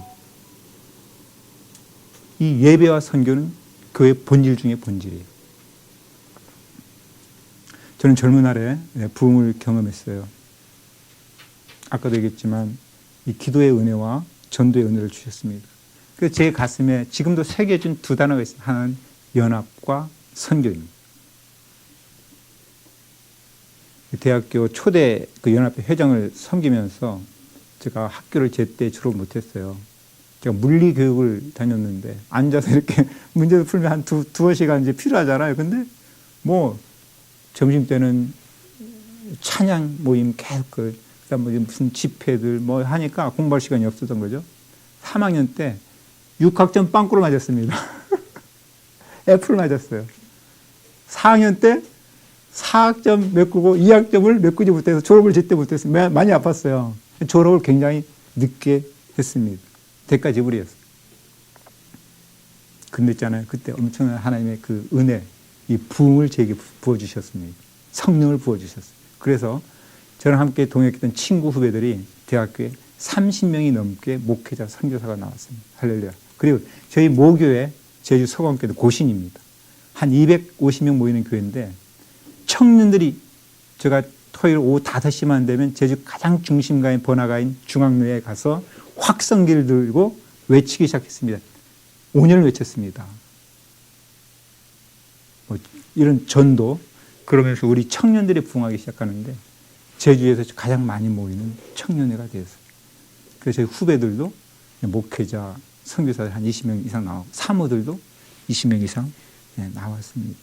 이 예배와 선교는 교회의 본질 중에 본질이에요. 저는 젊은 날에 부흥을 경험했어요. 아까도 얘기했지만 이 기도의 은혜와 전도의 은혜를 주셨습니다. 그래서 제 가슴에 지금도 새겨진 두 단어가 있어요. 하나는 연합과 선교입니다. 대학교 초대 그 연합회 회장을 섬기면서 제가 학교를 제때 졸업 못했어요. 제가 물리 교육을 다녔는데 앉아서 이렇게 문제를 풀면 한 두어 시간 이제 필요하잖아요. 근데 뭐 점심 때는 찬양 모임 계속 그다음 뭐 무슨 집회들 뭐 하니까 공부할 시간이 없었던 거죠. 3학년 때 6학점 빵꾸를 맞았습니다. F를 맞았어요. 4학년 때 4학점 메꾸고 2학점을 메꾸지 못해서 졸업을 제때 못했어요. 많이 아팠어요. 졸업을 굉장히 늦게 했습니다. 대가 지불이었어요. 근데 있잖아요. 그때 엄청난 하나님의 그 은혜, 이 부흥을 제게 부어주셨습니다. 성령을 부어주셨어요. 그래서 저랑 함께 동역했던 친구 후배들이 대학교에 30명이 넘게 목회자, 선교사가 나왔습니다. 할렐루야. 그리고 저희 모교회 제주 서광교도 고신입니다. 한 250명 모이는 교회인데 청년들이 제가 토요일 오후 5시만 되면 제주 가장 중심가인 번화가인 중앙로에 가서 확성기를 들고 외치기 시작했습니다. 5년을 외쳤습니다. 뭐 이런 전도, 그러면서 우리 청년들이 부흥하기 시작하는데 제주에서 가장 많이 모이는 청년회가 되었어요. 그래서 저희 후배들도 목회자, 선교사들 한 20명 이상 나오고 사모들도 20명 이상 나왔습니다.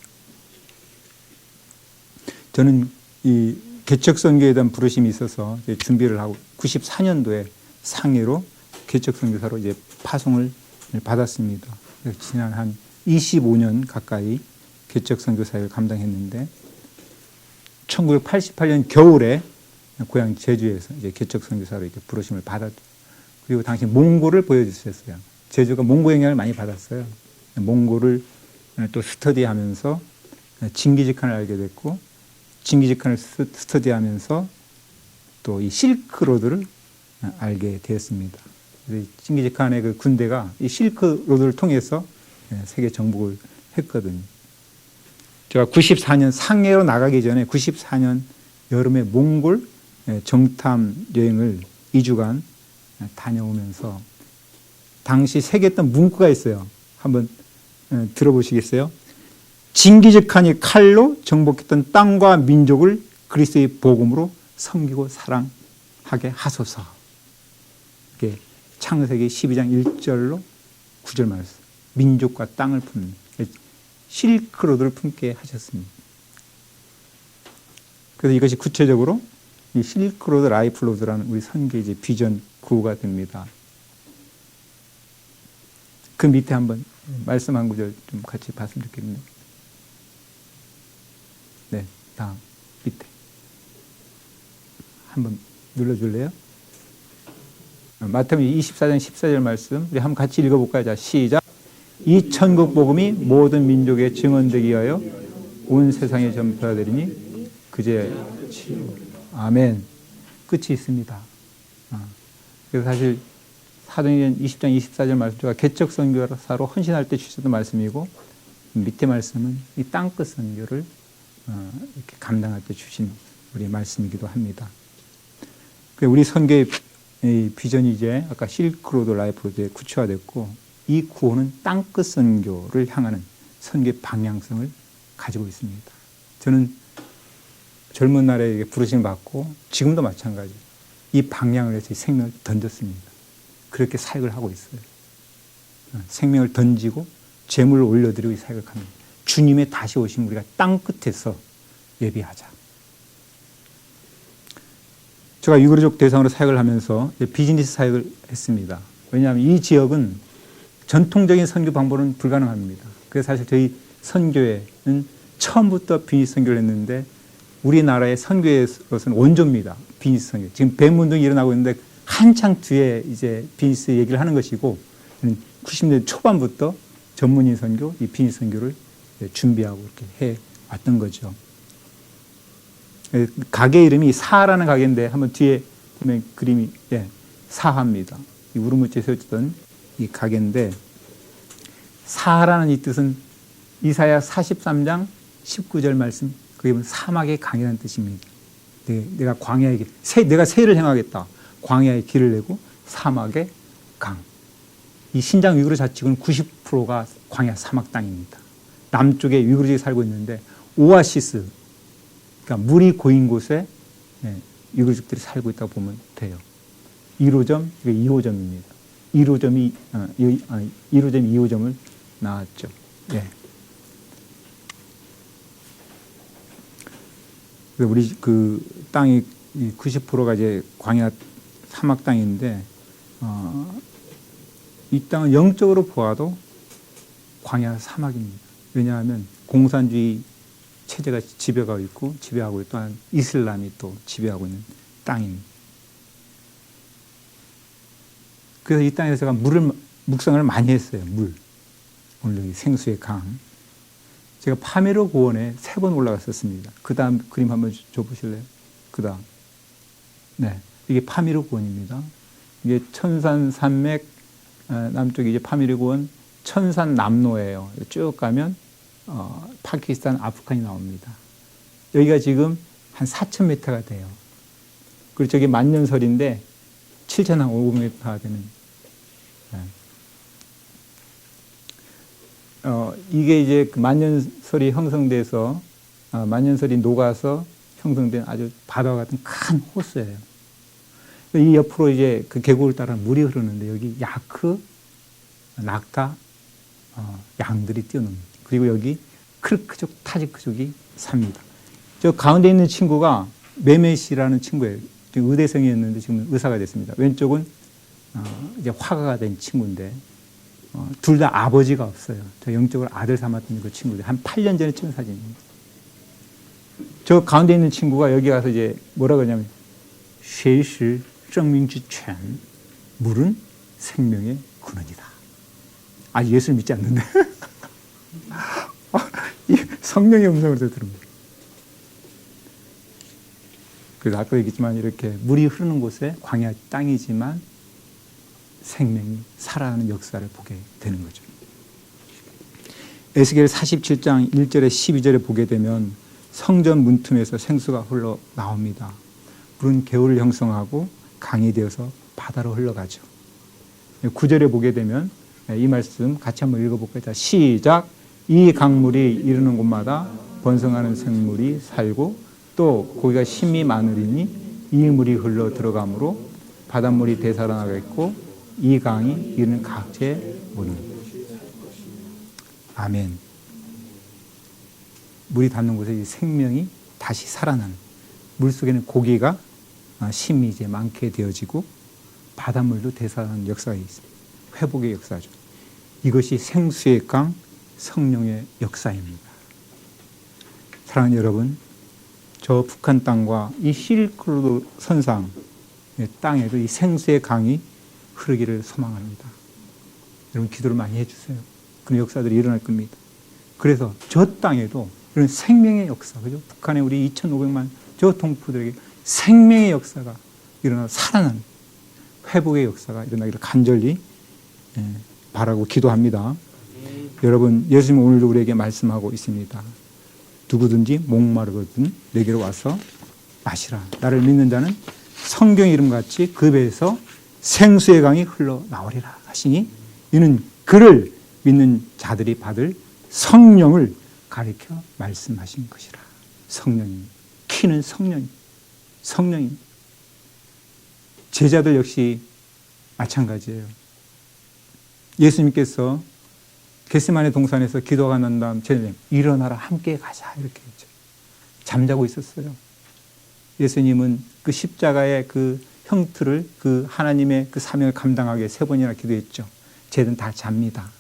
저는 이 개척선교에 대한 부르심이 있어서 준비를 하고 94년도에 상해로 개척선교사로 이제 파송을 받았습니다. 지난 한 25년 가까이 개척선교사를 감당했는데 1988년 겨울에 고향 제주에서 이제 개척선교사로 이렇게 부르심을 받았죠. 그리고 당시 몽고를 보여주셨어요. 제주가 몽고 영향을 많이 받았어요. 몽고를 또 스터디하면서 징기즈칸을 알게 됐고, 징기즈칸을 스터디하면서 또 이 실크로드를 알게 되었습니다. 징기즈칸의 그 군대가 이 실크로드를 통해서 세계 정복을 했거든요. 제가 94년 상해로 나가기 전에 94년 여름에 몽골 정탐 여행을 2주간 다녀오면서 당시 새겼던 문구가 있어요. 한번 들어보시겠어요? 징기즈칸이 칼로 정복했던 땅과 민족을 그리스도의 복음으로 섬기고 사랑하게 하소서. 이게 창세기 12장 1절로 9절 말씀. 민족과 땅을 품는 실크로드를 품게 하셨습니다. 그래서 이것이 구체적으로 이 실크로드 라이프로드라는 우리 선교의 비전 구호가 됩니다. 그 밑에 한번 말씀 한 구절 좀 같이 봤으면 좋겠는데. 네, 다음 밑에 한번 눌러줄래요? 마태복음 24장 14절 말씀 우리 한번 같이 읽어볼까요? 자, 시작. 이 천국 복음이 모든 민족에 증언되기 위하여 온 세상에 전파되리니 그제 아멘. 끝이 있습니다. 그래서 사실 사도행전 20장 24절 말씀 제가 개척 선교사로 헌신할 때 주셨던 말씀이고 밑에 말씀은 이 땅끝 선교를 이렇게 감당할 때 주신 우리 말씀이기도 합니다. 우리 선교의 비전이 이제 아까 실크로드 라이프로드에 구체화됐고 이 구호는 땅끝 선교를 향하는 선교의 방향성을 가지고 있습니다. 저는 젊은 날에 부르심을 받고 지금도 마찬가지 이 방향을 해서 생명을 던졌습니다. 그렇게 사역을 하고 있어요. 생명을 던지고 재물을 올려드리고 이 사역을 합니다. 주님의 다시 오심 우리가 땅끝에서 예비하자. 제가 유교적 대상으로 사역을 하면서 비즈니스 사역을 했습니다. 왜냐하면 이 지역은 전통적인 선교 방법은 불가능합니다. 그래서 사실 저희 선교회는 처음부터 비즈니스 선교를 했는데 우리나라의 선교회로서는 원조입니다. 비즈니스 선교. 지금 뱀운동이 일어나고 있는데 한창 뒤에 이제 비즈니스 얘기를 하는 것이고 90년대 초반부터 전문인 선교, 이 비즈니스 선교를 준비하고 이렇게 해 왔던 거죠. 가게 이름이 사하라는 가게인데 한번 뒤에 보면 그림이 사하입니다. 이 우르무치에 세워졌던 이 가게인데 사하라는 이 뜻은 이사야 43장 19절 말씀 그게 사막의 강이라는 뜻입니다. 내가 광야의 길, 내가 세를 행하겠다. 광야의 길을 내고 사막의 강. 이 신장 위구르 자치구는 90%가 광야 사막 땅입니다. 남쪽에 유구족이 살고 있는데 오아시스, 그러니까 물이 고인 곳에 유구족들이 살고 있다고 보면 돼요. 1호점, 2호점입니다. 1호점이 2호점을 나왔죠. 예. 우리 그 땅이 90%가 이제 광야 사막 땅인데, 이 땅은 영적으로 보아도 광야 사막입니다. 왜냐하면 공산주의 체제가 지배하고 있고, 또한 이슬람이 또 지배하고 있는 땅입니다. 그래서 이 땅에서 제가 묵상을 많이 했어요. 오늘 여기 생수의 강. 제가 파메르 고원에 3번 올라갔었습니다. 그 다음 그림 한번 줘보실래요? 그 다음. 네. 이게 파메르 고원입니다. 이게 천산 산맥, 남쪽이 이제 파메르 고원, 천산 남로예요. 쭉 가면, 파키스탄, 아프간이 나옵니다. 여기가 지금 한 4,000m가 돼요. 그리고 저기 만년설인데 7,500m가 되는. 네. 이게 이제 그 만년설이 형성돼서, 만년설이 녹아서 형성된 아주 바다와 같은 큰 호수예요. 이 옆으로 이제 그 계곡을 따라 물이 흐르는데 여기 야크, 낙타, 양들이 뛰어놉니다. 그리고 여기 크르크족, 타지크족이 삽니다. 저 가운데 있는 친구가 메메시라는 친구예요. 지금 의대생이었는데 지금 의사가 됐습니다. 왼쪽은 이제 화가가 된 친구인데, 둘 다 아버지가 없어요. 저 영적으로 아들 삼았던 그 친구들. 한 8년 전에 찍은 사진입니다. 저 가운데 있는 친구가 여기 가서 이제 뭐라 그러냐면, 水是生命之泉, 물은 생명의 근원이다. 아, 예수를 믿지 않는데. 이 성령의 음성을 들읍니다. 그래서 아까 얘기했지만 이렇게 물이 흐르는 곳에 광야 땅이지만 생명이 살아가는 역사를 보게 되는 거죠. 에스겔 47장 1절에 12절에 보게 되면 성전 문틈에서 생수가 흘러나옵니다. 물은 개울을 형성하고 강이 되어서 바다로 흘러가죠. 9절에 보게 되면 이 말씀 같이 한번 읽어볼까요? 시작! 이 강물이 이르는 곳마다 번성하는 생물이 살고 또 고기가 심이 많으리니 이 물이 흘러 들어가므로 바닷물이 되살아나겠고 이 강이 이르는 각지에 오는. 아멘. 물이 닿는 곳에 생명이 다시 살아나는, 물속에는 고기가 심이 이제 많게 되어지고 바닷물도 되살아나는 역사가 있습니다. 회복의 역사죠. 이것이 생수의 강, 성령의 역사입니다. 사랑하는 여러분, 저 북한 땅과 이 실크로드 선상 땅에도 이 생수의 강이 흐르기를 소망합니다. 여러분 기도를 많이 해주세요. 그런 역사들이 일어날 겁니다. 그래서 저 땅에도 이런 생명의 역사, 그죠? 북한의 우리 2,500만 저 동포들에게 생명의 역사가 일어나 살아나는 회복의 역사가 일어나기를 간절히 바라고 기도합니다. 여러분, 예수님은 오늘도 우리에게 말씀하고 있습니다. 누구든지 목마르거든 내게로 와서 마시라. 나를 믿는 자는 성경 이름같이 그 배에서 생수의 강이 흘러나오리라 하시니 이는 그를 믿는 자들이 받을 성령을 가리켜 말씀하신 것이라. 성령입니다. 키는 성령입니다. 제자들 역시 마찬가지예요. 예수님께서 겟세마네 동산에서 기도가 난 다음 제자님 일어나라 함께 가자 이렇게 했죠. 잠자고 있었어요. 예수님은 그 십자가의 그 형틀을 그 하나님의 그 사명을 감당하기 위해 3번이나 기도했죠. 쟤는 다 잡니다.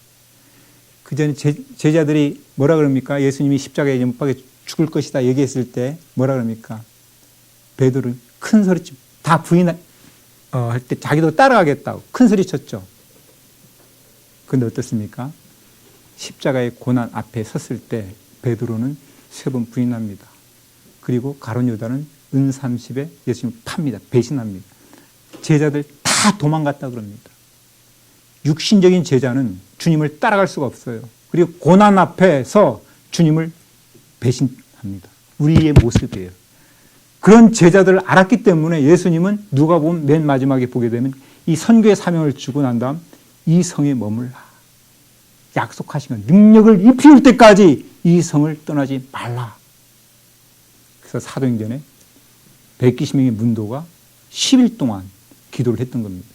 그 전에 제자들이 뭐라 그럽니까? 예수님이 십자가에 못 박혀 죽을 것이다 얘기했을 때 뭐라 그럽니까? 베드로는 큰 소리쳐 다 부인할 때 자기도 따라가겠다고 큰 소리 쳤죠. 근데 어떻습니까? 십자가의 고난 앞에 섰을 때 베드로는 3번 부인합니다. 그리고 가룟 유다는 은 30에 예수님을 팝니다. 배신합니다. 제자들 다 도망갔다 그럽니다. 육신적인 제자는 주님을 따라갈 수가 없어요. 그리고 고난 앞에서 주님을 배신합니다. 우리의 모습이에요. 그런 제자들을 알았기 때문에 예수님은 누가 보면 맨 마지막에 보게 되면 이 선교의 사명을 주고 난 다음 이 성에 머물라. 약속하신 건 능력을 입힐 때까지 이 성을 떠나지 말라. 그래서 사도행전에 120명의 문도가 10일 동안 기도를 했던 겁니다.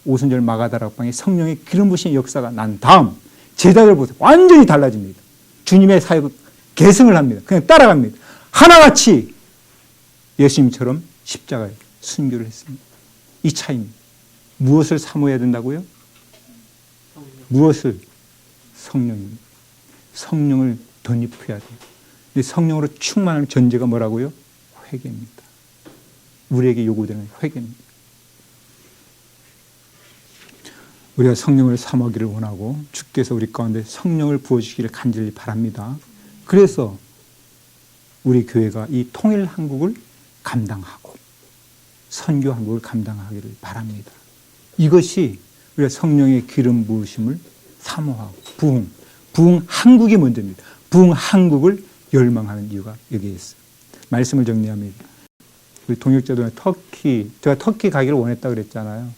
오순절 마가다락방에 성령의 기름 부으신 역사가 난 다음 제자들 보세요. 완전히 달라집니다. 주님의 사역을 계승을 합니다. 그냥 따라갑니다. 하나같이 예수님처럼 십자가에 순교를 했습니다. 이 차이입니다. 무엇을 사모해야 된다고요? 무엇을? 성령입니다. 성령을 덧입혀야 돼요. 근데 성령으로 충만한 전제가 뭐라고요? 회개입니다. 우리에게 요구되는 회개입니다. 우리가 성령을 사모하기를 원하고 주께서 우리 가운데 성령을 부어주시기를 간절히 바랍니다. 그래서 우리 교회가 이 통일 한국을 감당하고 선교 한국을 감당하기를 바랍니다. 이것이 우리가 성령의 기름 부으심을 사모하고 부흥 한국이 먼저입니다. 부흥 한국을 열망하는 이유가 여기에 있어요. 말씀을 정리합니다. 우리 동역자들은 제가 터키 가기를 원했다 그랬잖아요.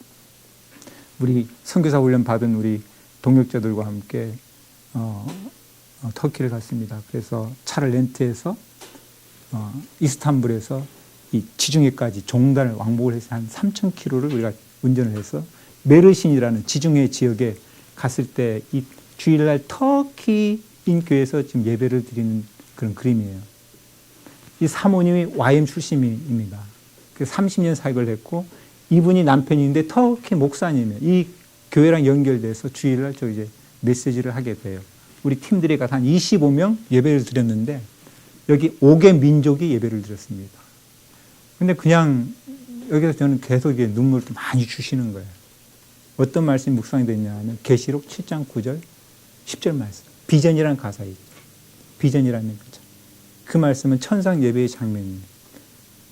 우리 선교사 훈련 받은 우리 동역자들과 함께 터키를 갔습니다. 그래서 차를 렌트해서 이스탄불에서 이 지중해까지 종단을 왕복을 해서 한 3,000km를 우리가 운전을 해서 메르신이라는 지중해 지역에 갔을 때 이 주일날 터키인 교회에서 지금 예배를 드리는 그런 그림이에요. 이 사모님이 YM 출신입니다. 그래서 30년 사역을 했고 이분이 남편인데 터키 목사님이에요. 이 교회랑 연결돼서 주일날 저 이제 메시지를 하게 돼요. 우리 팀들이 가서 한 25명 예배를 드렸는데 여기 5개 민족이 예배를 드렸습니다. 근데 그냥 여기서 저는 계속 이게 눈물을 많이 주시는 거예요. 어떤 말씀이 묵상이 됐냐 하면 계시록 7장 9절 10절 말씀. 비전이라는 가사에 있죠. 비전이라는 거죠. 그 말씀은 천상 예배의 장면입니다.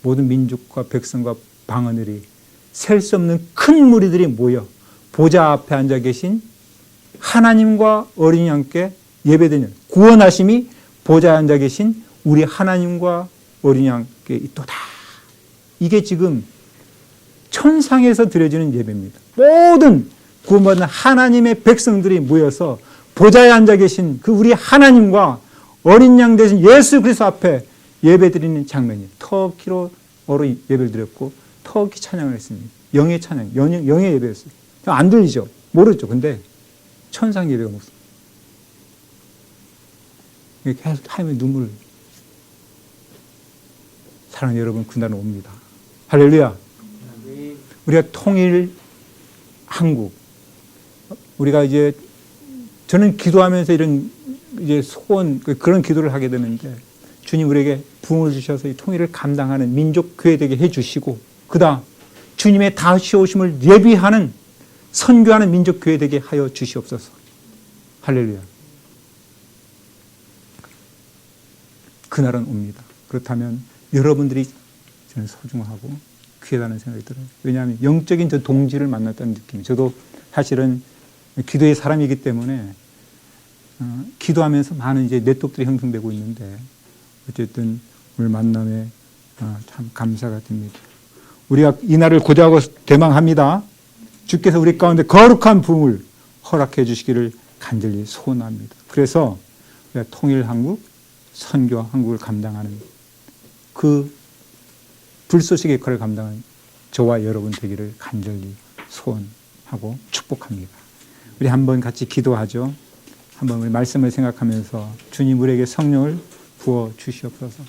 모든 민족과 백성과 방언들이 셀 수 없는 큰 무리들이 모여 보좌 앞에 앉아 계신 하나님과 어린 양께 예배드리는 구원하심이 보좌에 앉아 계신 우리 하나님과 어린 양께 있도다. 이게 지금 천상에서 드려지는 예배입니다. 모든 구원받은 하나님의 백성들이 모여서 보좌에 앉아 계신 그 우리 하나님과 어린 양 대신 예수 그리스도 앞에 예배드리는 장면이 터키어로 예배를 드렸고 터키 찬양을 했습니다. 영의 찬양, 영의 예배였어요. 안 들리죠? 모르죠? 근데 천상 예배가 무슨 계속 하나님의 눈물. 사랑하는 여러분, 그날은 옵니다. 할렐루야. 우리가 통일 한국, 우리가 이제 저는 기도하면서 이런 이제 소원 그런 기도를 하게 되는데 주님 우리에게 부흥을 주셔서 이 통일을 감당하는 민족 교회 되게 해주시고 그다음 주님의 다시 오심을 예비하는 선교하는 민족 교회 되게 하여 주시옵소서. 할렐루야. 그날은 옵니다. 그렇다면 여러분들이 저는 소중하고 귀하다는 생각이 들어요. 왜냐하면 영적인 저 동지를 만났다는 느낌이. 저도 사실은 기도의 사람이기 때문에 기도하면서 많은 이제 네트워크들이 형성되고 있는데 어쨌든 오늘 만남에 참 감사가 됩니다. 우리가 이 날을 고대하고 대망합니다. 주께서 우리 가운데 거룩한 부흥을 허락해 주시기를 간절히 소원합니다. 그래서 우리가 통일 한국, 선교 한국을 감당하는 그 불쏘시개 역할을 감당하는 저와 여러분 되기를 간절히 소원하고 축복합니다. 우리 한번 같이 기도하죠. 한번 우리 말씀을 생각하면서 주님 우리에게 성령을 부어 주시옵소서.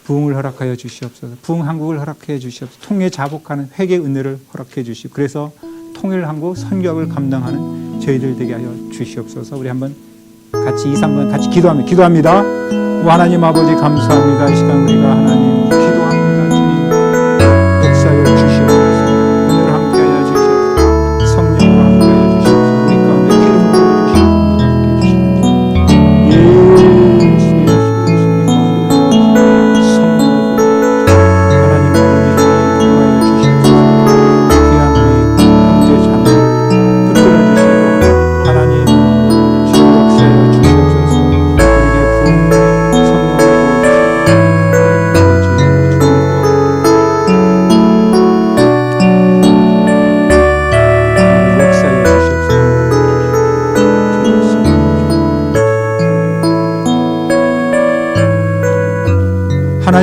부흥을 허락하여 주시옵소서. 부흥 한국을 허락해 주시옵소서. 통일 자복하는 회개 은혜를 허락해 주시고 그래서 통일 한국 선교학을 감당하는 저희들 되게 하여 주시옵소서. 우리 한번 같이 2, 3번 같이 기도합니다. 하나님 아버지 감사합니다. 이 시간 우리가 하나님 기도합니다. 주님 역사여 주시옵소서. 오늘 함께하여 주시옵소서. 성령으로 함께하여 주시옵소서. 우리 가운데 기름 부어주시옵소서.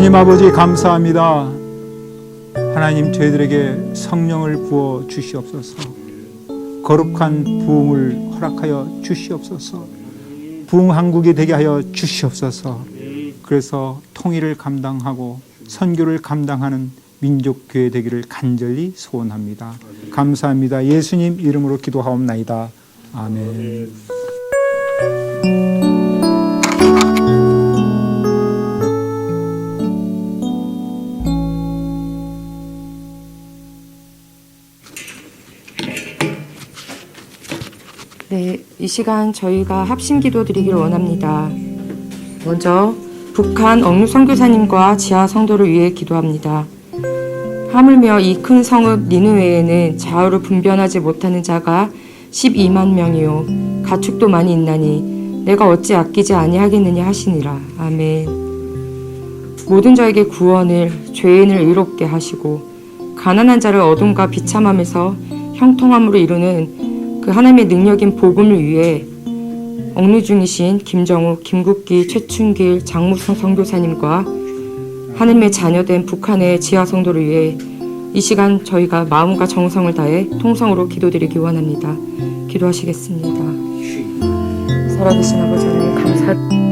하나님 아버지 감사합니다. 하나님 저희들에게 성령을 부어 주시옵소서. 거룩한 부흥을 허락하여 주시옵소서. 부흥왕국이 되게 하여 주시옵소서. 그래서 통일을 감당하고 선교를 감당하는 민족교회 되기를 간절히 소원합니다. 감사합니다. 예수님 이름으로 기도하옵나이다. 아멘. 네, 이 시간 저희가 합심 기도 드리기를 원합니다. 먼저 북한 억류 선교사님과 지하 성도를 위해 기도합니다. 하물며 이 큰 성읍 니느웨에는 좌우로 분변하지 못하는 자가 12만 명이요 가축도 많이 있나니 내가 어찌 아끼지 아니하겠느냐 하시니라. 아멘. 모든 자에게 구원을, 죄인을 의롭게 하시고 가난한 자를 어둠과 비참함에서 형통함으로 이루는 그 하나님의 능력인 복음을 위해 억류 중이신 김정우, 김국기, 최춘길, 장무성 선교사님과 하나님의 자녀된 북한의 지하 성도를 위해 이 시간 저희가 마음과 정성을 다해 통성으로 기도드리기 원합니다. 기도하시겠습니다. 살아계신 아버지 하나님 감사합니다.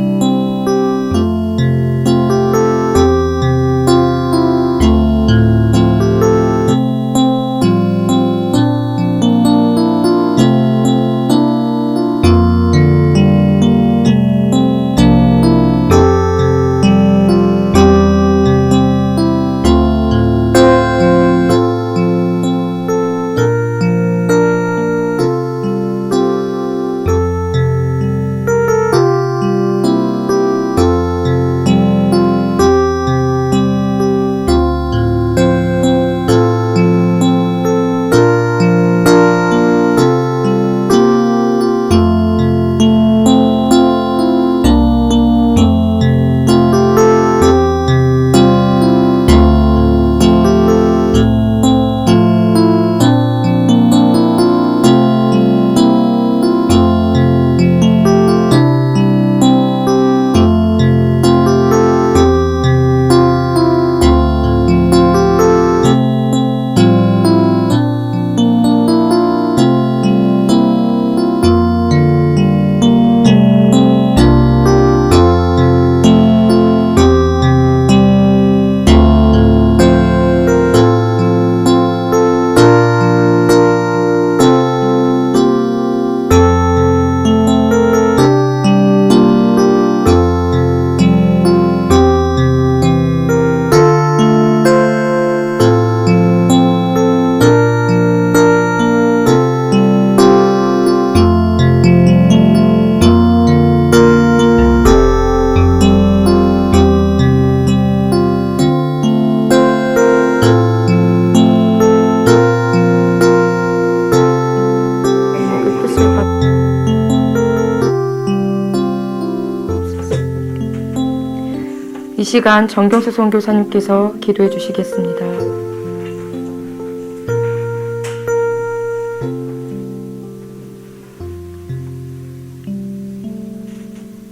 이 시간 정경수 선교사님께서 기도해 주시겠습니다.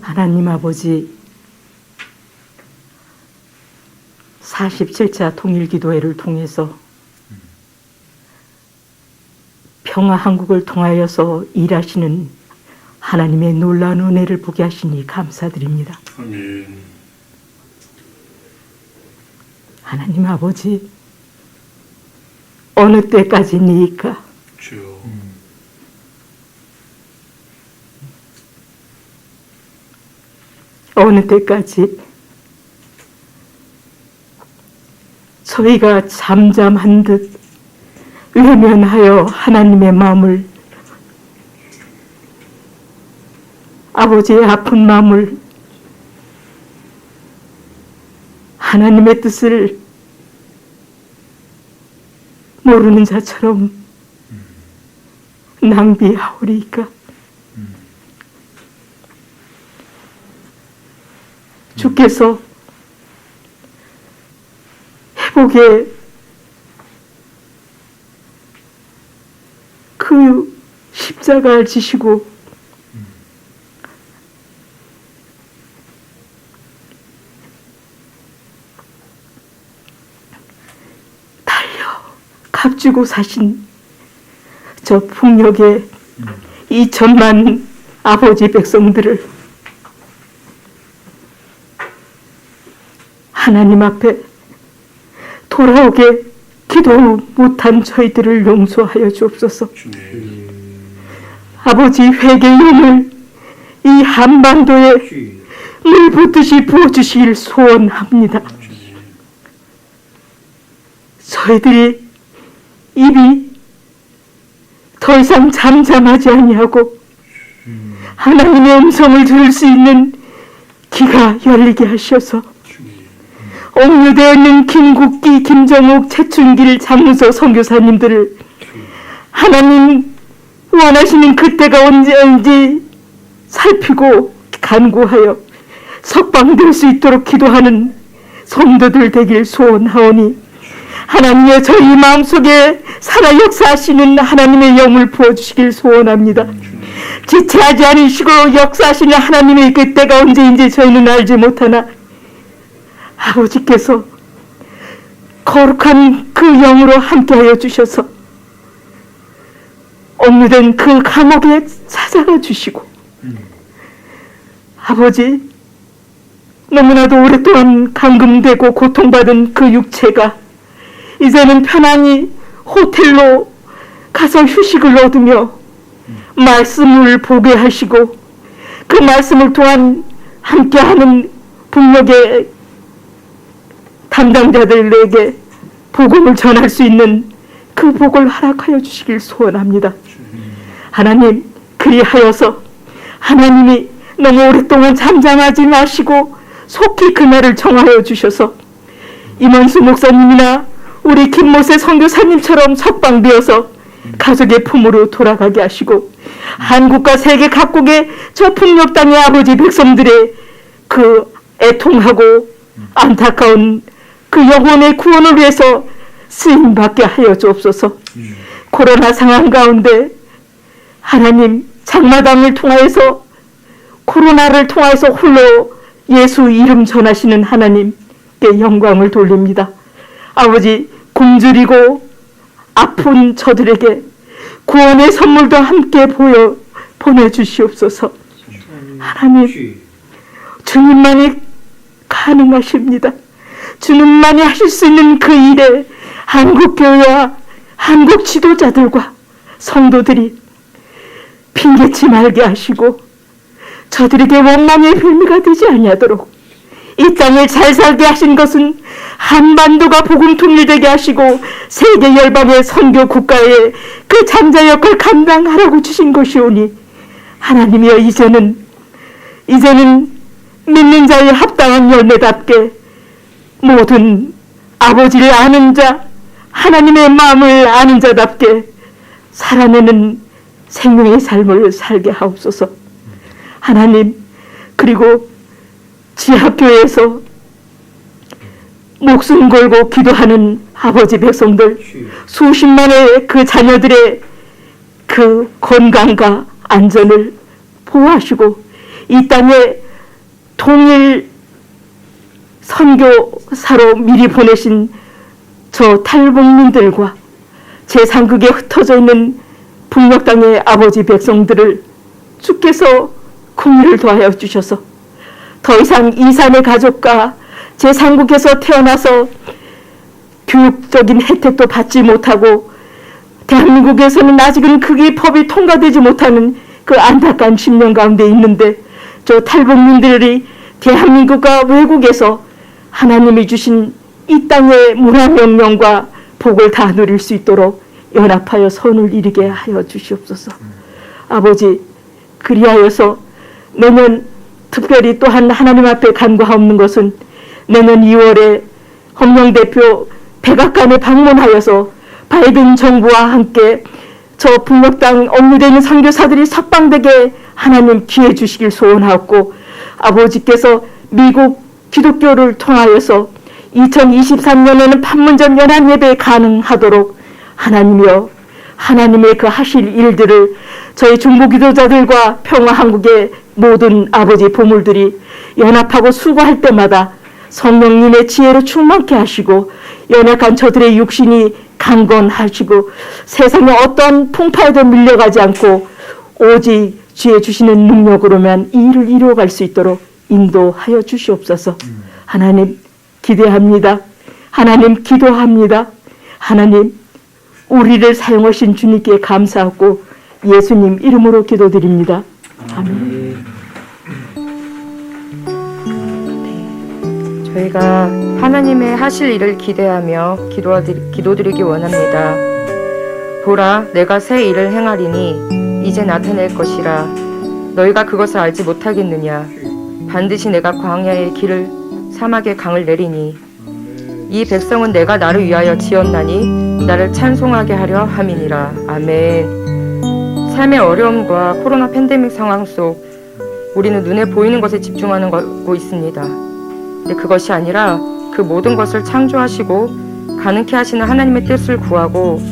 하나님 아버지, 47차 통일기도회를 통해서 평화 한국을 통하여서 일하시는 하나님의 놀라운 은혜를 보게 하시니 감사드립니다. 아멘. 하나님 아버지, 어느 때까지니까 주여. 어느 때까지 저희가 잠잠한 듯 외면하여 하나님의 마음을, 아버지의 아픈 마음을, 하나님의 뜻을 모르는 자처럼 낭비하오리까. 주께서 회복의 그 십자가를 지시고 빚어주고 사신 저 북녘의 2천만 아버지 백성들을 하나님 앞에 돌아오게 기도 못한 저희들을 용서하여 주옵소서. 아버지 회개의 영을 이 한반도에 물 붓듯이 부어주시길 소원합니다. 저희들이 입이 더 이상 잠잠하지 아니하고 하나님의 음성을 들을 수 있는 귀가 열리게 하셔서 옥류되어 있는 김국기, 김정욱, 최춘길 장무서 선교사님들을 하나님 원하시는 그때가 언제인지 살피고 간구하여 석방될 수 있도록 기도하는 성도들 되길 소원하오니 하나님의 저희 마음속에 살아 역사하시는 하나님의 영을 부어주시길 소원합니다. 지체하지 않으시고 역사하시는 하나님의 그때가 언제인지 저희는 알지 못하나 아버지께서 거룩한 그 영으로 함께하여 주셔서 옥류된 그 감옥에 찾아가 주시고 아버지 너무나도 오랫동안 감금되고 고통받은 그 육체가 이제는 편안히 호텔로 가서 휴식을 얻으며 말씀을 보게 하시고 그 말씀을 또한 함께하는 북녘의 담당자들에게 복음을 전할 수 있는 그 복을 허락하여 주시길 소원합니다. 하나님 그리하여서 하나님이 너무 오랫동안 잠잠하지 마시고 속히 그날을 정하여 주셔서 임원수 목사님이나 우리 김모세 선교사님처럼 석방되어서 가족의 품으로 돌아가게 하시고 한국과 세계 각국의 저 북녘 땅의 아버지 백성들의 그 애통하고 안타까운 그 영혼의 구원을 위해서 쓰임받게 하여 주옵소서. 코로나 상황 가운데 하나님 장마당을 통하여서 코로나를 통하여서 홀로 예수 이름 전하시는 하나님께 영광을 돌립니다. 아버지 굶주리고 아픈 저들에게 구원의 선물도 함께 보내주시옵소서. 하나님 주님만이 가능하십니다. 주님만이 하실 수 있는 그 일에 한국교회와 한국 지도자들과 성도들이 핑계치 말게 하시고 저들에게 원망의 빌미가 되지 아니하도록 이 땅을 잘 살게 하신 것은 한반도가 복음 통일되게 하시고 세계 열방의 선교 국가의 그 장자 역할 감당하라고 주신 것이오니 하나님이여 이제는 믿는 자의 합당한 열매답게 모든 아버지를 아는 자 하나님의 마음을 아는 자답게 살아내는 생명의 삶을 살게 하옵소서. 하나님 그리고 지하교회에서 목숨 걸고 기도하는 아버지 백성들 수십만의 그 자녀들의 그 건강과 안전을 보호하시고 이 땅에 통일 선교사로 미리 보내신 저 탈북민들과 제3극에 흩어져 있는 북녘 땅의 아버지 백성들을 주께서 긍휼을 더하여 주셔서 더 이상 이산의 가족과 제3국에서 태어나서 교육적인 혜택도 받지 못하고 대한민국에서는 아직은 그게 법이 통과되지 못하는 그 안타까운 10년 가운데 있는데 저 탈북민들이 대한민국과 외국에서 하나님이 주신 이 땅의 문화명령과 복을 다 누릴 수 있도록 연합하여 선을 이루게 하여 주시옵소서. 아버지 그리하여서 내년 특별히 또한 하나님 앞에 간구하옵는 것은 내년 2월에 헌명대표 백악관에 방문하여서 바이든 정부와 함께 저 북녘 땅 옥류되는 선교사들이 석방되게 하나님 기회 주시길 소원하옵고 아버지께서 미국 기독교를 통하여서 2023년에는 판문점 연합예배 가능하도록 하나님이여 하나님의 그 하실 일들을 저희 중보기도자들과 평화한국의 모든 아버지 보물들이 연합하고 수고할 때마다 성령님의 지혜로 충만케 하시고 연약한 저들의 육신이 강건하시고 세상의 어떤 풍파에도 밀려가지 않고 오직 주의 주시는 능력으로만 이 일을 이루어갈 수 있도록 인도하여 주시옵소서. 하나님 기대합니다. 하나님 기도합니다. 하나님 우리를 사용하신 주님께 감사하고 예수님 이름으로 기도드립니다. 아멘. 저희가 하나님의 하실 일을 기대하며 기도드리기 원합니다. 보라, 내가 새 일을 행하리니 이제 나타낼 것이라. 너희가 그것을 알지 못하겠느냐? 반드시 내가 광야의 길을 사막의 강을 내리니 이 백성은 내가 나를 위하여 지었나니 나를 찬송하게 하려 함이니라. 아멘. 삶의 어려움과 코로나 팬데믹 상황 속 우리는 눈에 보이는 것에 집중하고 있습니다. 근데 그것이 아니라 그 모든 것을 창조하시고 가능케 하시는 하나님의 뜻을 구하고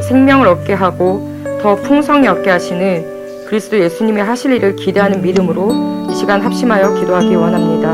생명을 얻게 하고 더 풍성히 얻게 하시는 그리스도 예수님의 하실 일을 기대하는 믿음으로 이 시간 합심하여 기도하기 원합니다.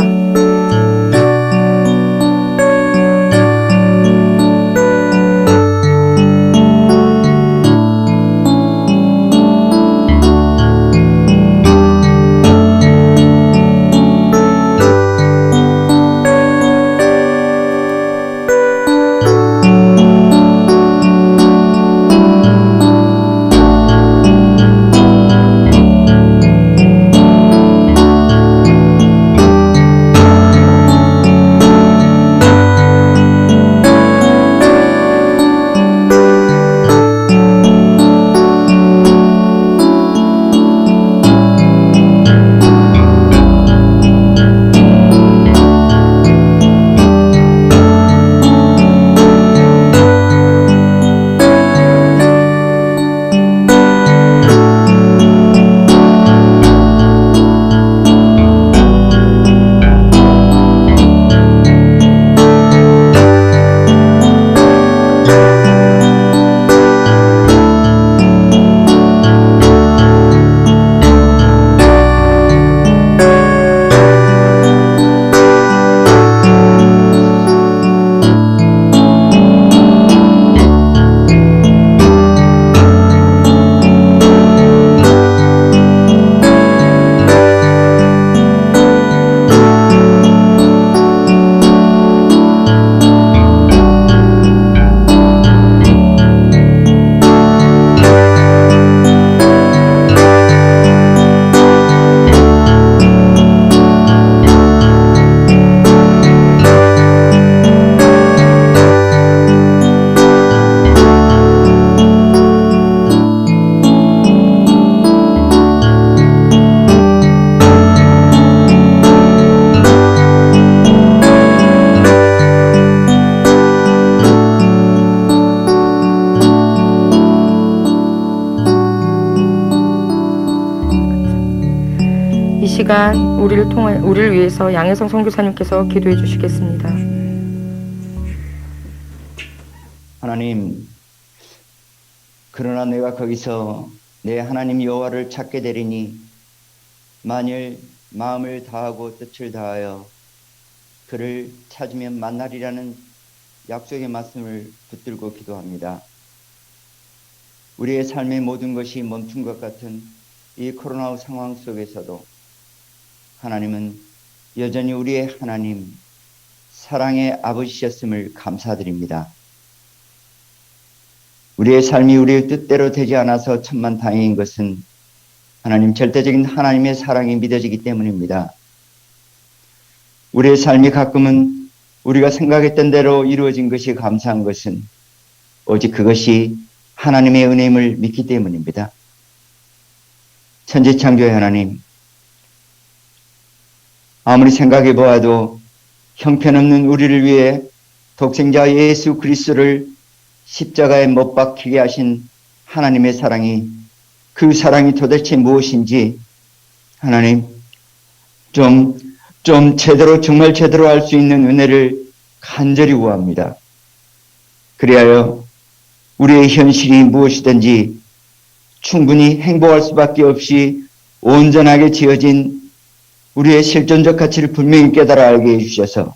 이 시간 우리를 위해서 양혜성 선교사님께서 기도해 주시겠습니다. 하나님, 그러나 내가 거기서 내 하나님 여호와를 찾게 되리니 만일 마음을 다하고 뜻을 다하여 그를 찾으면 만나리라는 약속의 말씀을 붙들고 기도합니다. 우리의 삶의 모든 것이 멈춘 것 같은 이 코로나 상황 속에서도 하나님은 여전히 우리의 하나님, 사랑의 아버지셨음을 감사드립니다. 우리의 삶이 우리의 뜻대로 되지 않아서 천만다행인 것은 하나님 절대적인 하나님의 사랑이 믿어지기 때문입니다. 우리의 삶이 가끔은 우리가 생각했던 대로 이루어진 것이 감사한 것은 오직 그것이 하나님의 은혜임을 믿기 때문입니다. 천지창조의 하나님, 아무리 생각해 보아도 형편없는 우리를 위해 독생자 예수 그리스도를 십자가에 못 박히게 하신 하나님의 사랑이, 그 사랑이 도대체 무엇인지 하나님 좀 제대로, 정말 제대로 알 수 있는 은혜를 간절히 구합니다. 그리하여 우리의 현실이 우리의 실존적 가치를 분명히 깨달아 알게 해주셔서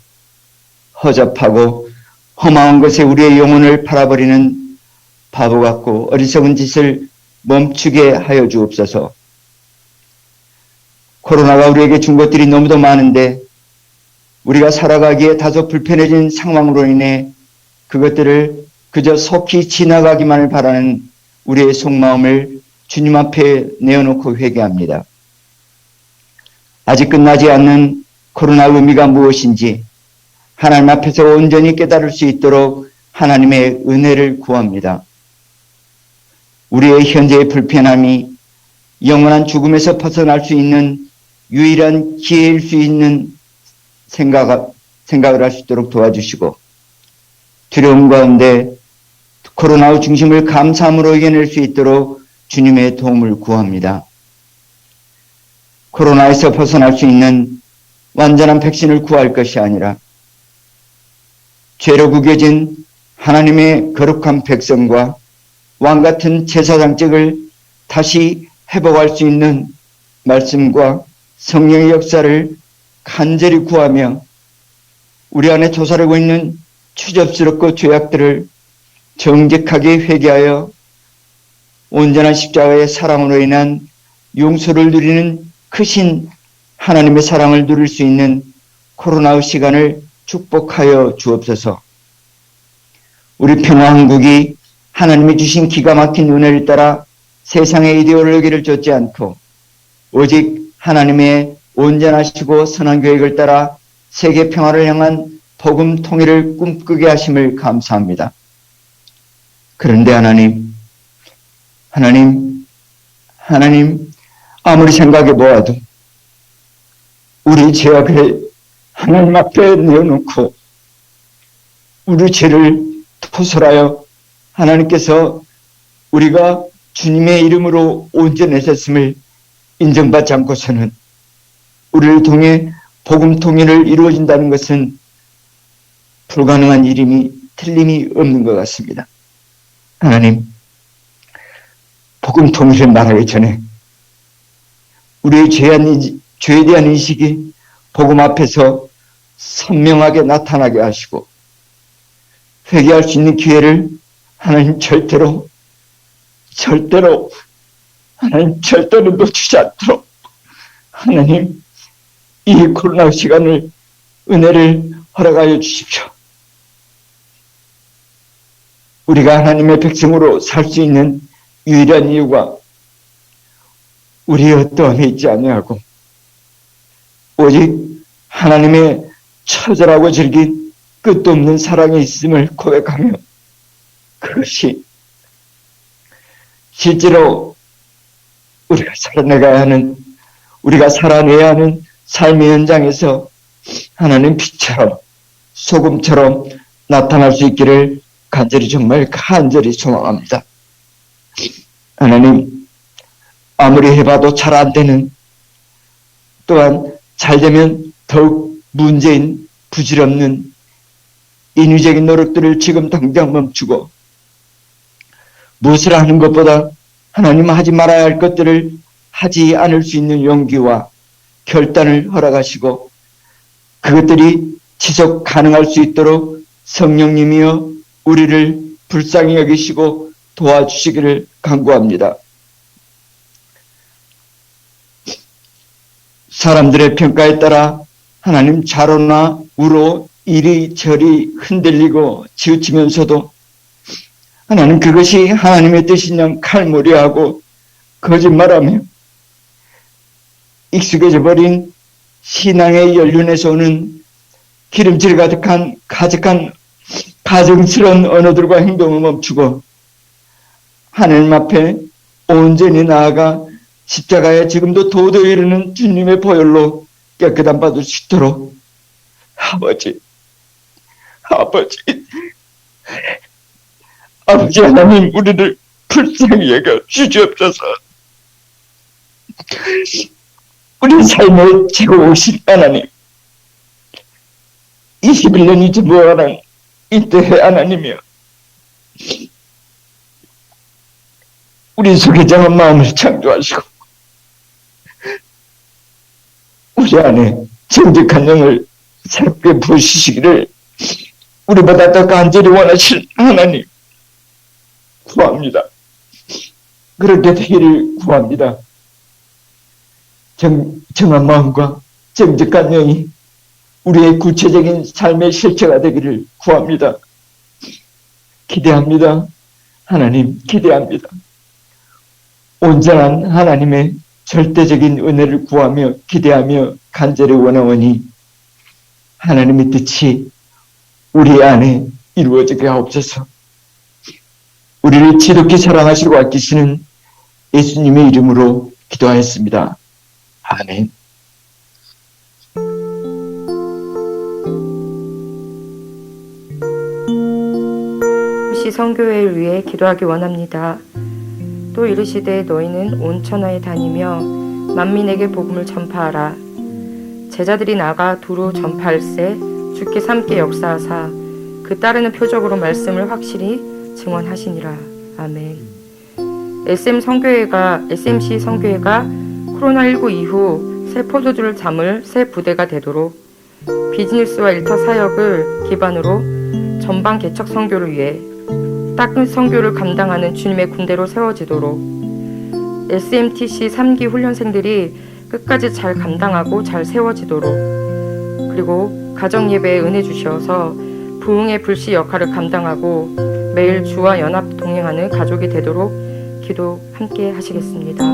허접하고 험한 것에 우리의 영혼을 팔아버리는 바보 같고 어리석은 짓을 멈추게 하여 주옵소서. 코로나가 우리에게 준 것들이 너무도 많은데 우리가 살아가기에 다소 불편해진 상황으로 인해 그것들을 그저 속히 지나가기만을 바라는 우리의 속마음을 주님 앞에 내어놓고 회개합니다. 아직 끝나지 않는 코로나 의미가 무엇인지 하나님 앞에서 온전히 깨달을 수 있도록 하나님의 은혜를 구합니다. 우리의 현재의 불편함이 영원한 죽음에서 벗어날 수 있는 유일한 기회일 수 있는 생각을 할 수 있도록 도와주시고 두려움 가운데 코로나의 중심을 감사함으로 이겨낼 수 있도록 주님의 도움을 구합니다. 코로나에서 벗어날 수 있는 완전한 백신을 구할 것이 아니라 죄로 구겨진 하나님의 거룩한 백성과 왕같은 제사장직을 다시 회복할 수 있는 말씀과 성령의 역사를 간절히 구하며 우리 안에 조사르고 있는 추접스럽고 죄악들을 정직하게 회개하여 온전한 십자가의 사랑으로 인한 용서를 누리는 크신 하나님의 사랑을 누릴 수 있는 코로나의 시간을 축복하여 주옵소서. 우리 평화한국이 하나님이 주신 기가 막힌 은혜를 따라 세상의 이데올로기를 좇지 않고 오직 하나님의 온전하시고 선한 계획을 따라 세계 평화를 향한 복음 통일을 꿈꾸게 하심을 감사합니다. 그런데 하나님 아무리 생각해 보아도 우리 죄악을 하나님 앞에 내어놓고 우리 죄를 토설하여 하나님께서 우리가 주님의 이름으로 온전해졌음을 인정받지 않고서는 우리를 통해 복음 통일을 이루어진다는 것은 불가능한 일임이 틀림이 없는 것 같습니다. 하나님, 복음 통일을 말하기 전에 우리의 죄에 대한 인식이 복음 앞에서 선명하게 나타나게 하시고 회개할 수 있는 기회를 하나님 절대로 놓치지 않도록 하나님 이 코로나 시간을 은혜를 허락하여 주십시오. 우리가 하나님의 백성으로 살 수 있는 유일한 이유가 우리의 어떠함에 있지 아니하고 오직 하나님의 처절하고 질긴 끝도 없는 사랑이 있음을 고백하며 그것이 실제로 우리가 살아내야 하는 삶의 현장에서 하나님 빛처럼 소금처럼 나타날 수 있기를 간절히 소망합니다. 하나님, 아무리 해봐도 잘 안 되는, 또한 잘 되면 더욱 문제인 부질없는 인위적인 노력들을 지금 당장 멈추고 무엇을 하는 것보다 하나님 하지 말아야 할 것들을 하지 않을 수 있는 용기와 결단을 허락하시고 그것들이 지속 가능할 수 있도록 성령님이여 우리를 불쌍히 여기시고 도와주시기를 간구합니다. 사람들의 평가에 따라 하나님 좌로나 우로 이리저리 흔들리고 치우치면서도 하나님 그것이 하나님의 뜻인 양 칼몰이하고 거짓말하며 익숙해져 버린 신앙의 연륜에서 오는 기름질 가득한 가증스러운 언어들과 행동을 멈추고 하나님 앞에 온전히 나아가 십자가에 지금도 도저히 이르는 주님의 보혈로 깨끗함 받을 수 있도록 아버지 하나님 우리를 불쌍히 여겨 주시옵소서. 우리 삶의 최고이신 하나님 21년이 지부어가는 이때의 하나님이여 우리 속에 정한 마음을 창조하시고 우리 안에 정직한 영을 새롭게 부으시기를 우리보다 더 간절히 원하실 하나님 구합니다. 그렇게 되기를 구합니다. 정한 마음과 정직한 영이 우리의 구체적인 삶의 실체가 되기를 구합니다. 기대합니다. 하나님 기대합니다. 온전한 하나님의 절대적인 은혜를 구하며 기대하며 간절히 원하오니 하나님의 뜻이 우리 안에 이루어지게 하옵소서. 우리를 지독히 사랑하시고 아끼시는 예수님의 이름으로 기도하였습니다. 아멘. 시 성교회를 위해 기도하기 원합니다. 또 이르시되 너희는 온 천하에 다니며 만민에게 복음을 전파하라. 제자들이 나가 두루 전파할세 주께서 함께 역사하사 그 따르는 표적으로 말씀을 확실히 증언하시니라. 아멘. SMC 성교회가 코로나19 이후 새 포도주를 담을 새 부대가 되도록 비즈니스와 일터 사역을 기반으로 전방 개척 선교를 위해 따끈 선교를 감당하는 주님의 군대로 세워지도록 SMTC 3기 훈련생들이 끝까지 잘 감당하고 잘 세워지도록 그리고 가정예배에 은혜 주셔서 부흥의 불씨 역할을 감당하고 매일 주와 연합 동행하는 가족이 되도록 기도 함께 하시겠습니다.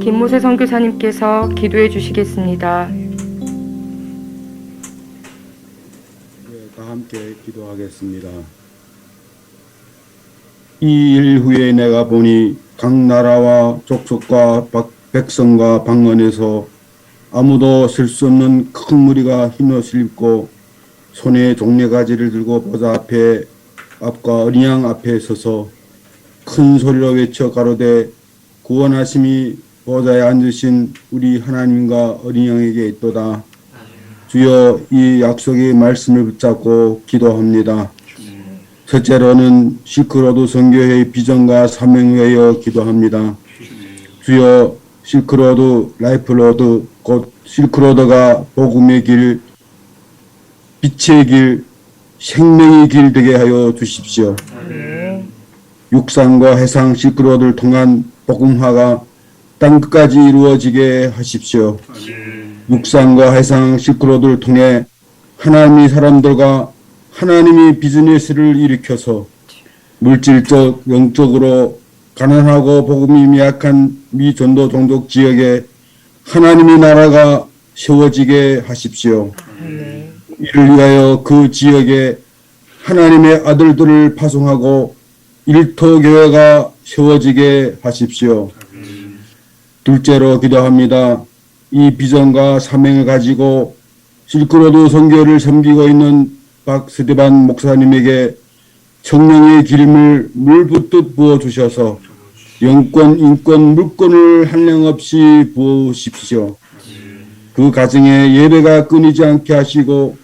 김모세 선교사님께서 기도해 주시겠습니다. 다 함께 기도하겠습니다. 이 일 후에 내가 보니 각 나라와 족속과 백성과 방언에서 아무도 셀 수 없는 큰 무리가 흰 옷을 입고 손에 종려가지를 들고 보좌 앞과 어린 양 앞에 서서 큰 소리로 외쳐 가로되 구원하심이 보좌에 앉으신 우리 하나님과 어린 양에게 있도다. 주여 이 약속의 말씀을 붙잡고 기도합니다. 첫째로는 실크로드 선교회의 비전과 사명을 위하여 기도합니다. 주여 실크로드 라이프로드 곧 실크로드가 복음의 길, 빛의 길, 생명의 길 되게 하여 주십시오. 육상과 해상 실크로드를 통한 복음화가 땅끝까지 이루어지게 하십시오. 육상과 해상 실크로드를 통해 하나님의 사람들과 하나님의 비즈니스를 일으켜서 물질적, 영적으로 가난하고 복음이 미약한 미 전도 종족 지역에 하나님의 나라가 세워지게 하십시오. 이를 위하여 그 지역에 하나님의 아들들을 파송하고 일터교회가 세워지게 하십시오. 둘째로 기도합니다. 이 비전과 사명을 가지고 실크로드 선교를 섬기고 있는 박스테반 목사님에게 성령의 기름을 물 붓듯 부어주셔서 영권, 인권, 물권을 한량없이 부으십시오. 그 가정에 예배가 끊이지 않게 하시고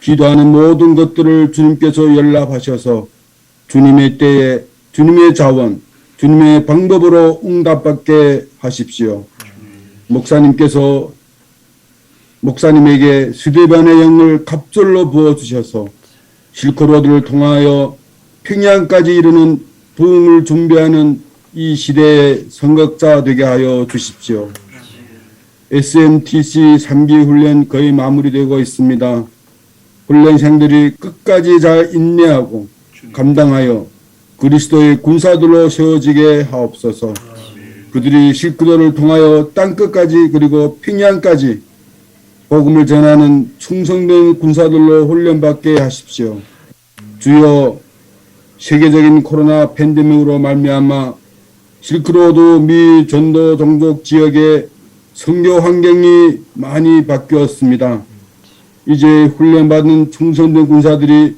기도하는 모든 것들을 주님께서 연락하셔서 주님의 때에 주님의 자원, 주님의 방법으로 응답받게 하십시오. 목사님에게 스데반의 영을 갑절로 부어주셔서 실크로드를 통하여 평양까지 이르는 부흥을 준비하는 이 시대의 선각자 되게 하여 주십시오. SMTC 3기 훈련 거의 마무리되고 있습니다. 훈련생들이 끝까지 잘 인내하고 감당하여 그리스도의 군사들로 세워지게 하옵소서. 그들이 실크로드를 통하여 땅끝까지 그리고 평양까지 복음을 전하는 충성된 군사들로 훈련받게 하십시오. 주여, 세계적인 코로나 팬데믹으로 말미암아 실크로드 미 전도 종족 지역의 선교 환경이 많이 바뀌었습니다. 이제 훈련받은 충성된 군사들이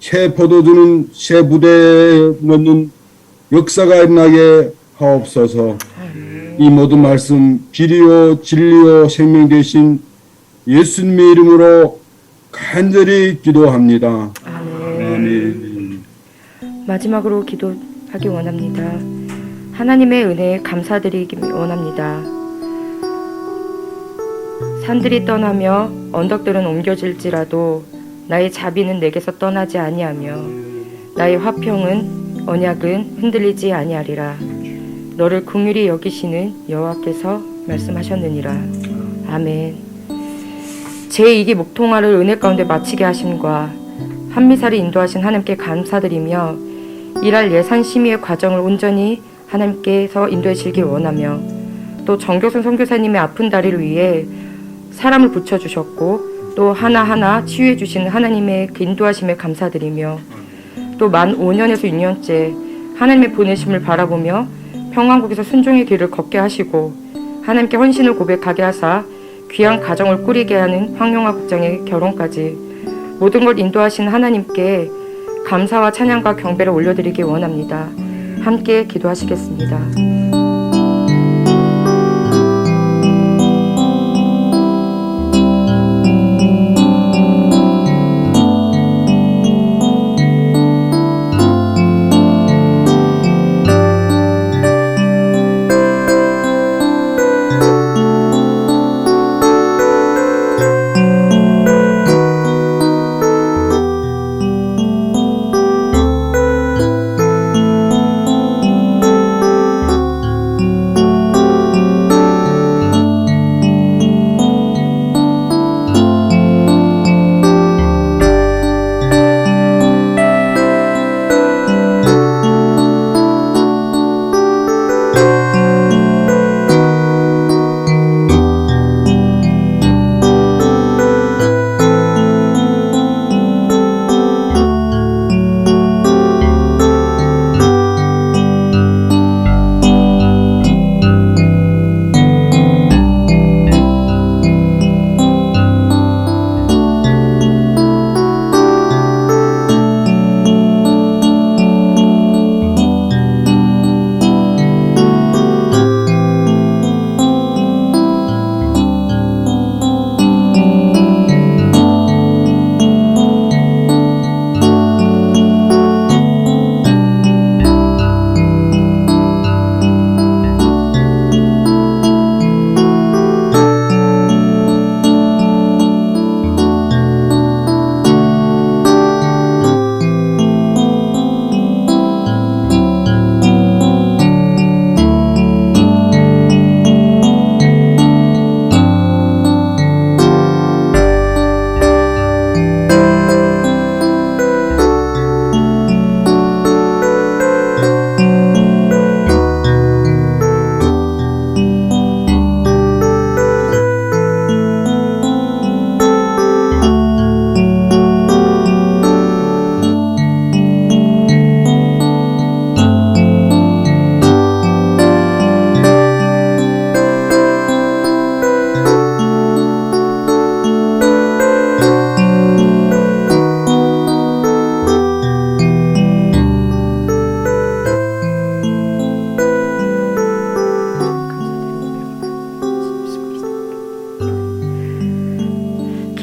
새 포도주는 새 부대에 넣는 역사가 일어나게 하옵소서. 이 모든 말씀 길이요 진리요 생명 되신 예수님의 이름으로 간절히 기도합니다. 아멘. 마지막으로 기도하기 원합니다. 하나님의 은혜에 감사드리기 원합니다. 산들이 떠나며 언덕들은 옮겨질지라도 나의 자비는 내게서 떠나지 아니하며 나의 화평은 언약은 흔들리지 아니하리라. 너를 긍휼히 여기시는 여호와께서 말씀하셨느니라. 아멘. 제2기 목통화를 은혜 가운데 마치게 하심과 한미사를 인도하신 하나님께 감사드리며 일할 예산 심의의 과정을 온전히 하나님께서 인도해 주시길 원하며 또 정교선 선교사님의 아픈 다리를 위해 사람을 붙여주셨고 또 하나하나 치유해 주시는 하나님의 그 인도하심에 감사드리며 또 만 5년에서 6년째 하나님의 보내심을 바라보며 평안국에서 순종의 길을 걷게 하시고 하나님께 헌신을 고백하게 하사 귀한 가정을 꾸리게 하는 황용화 국장의 결혼까지 모든 걸 인도하신 하나님께 감사와 찬양과 경배를 올려드리기 원합니다. 함께 기도하시겠습니다.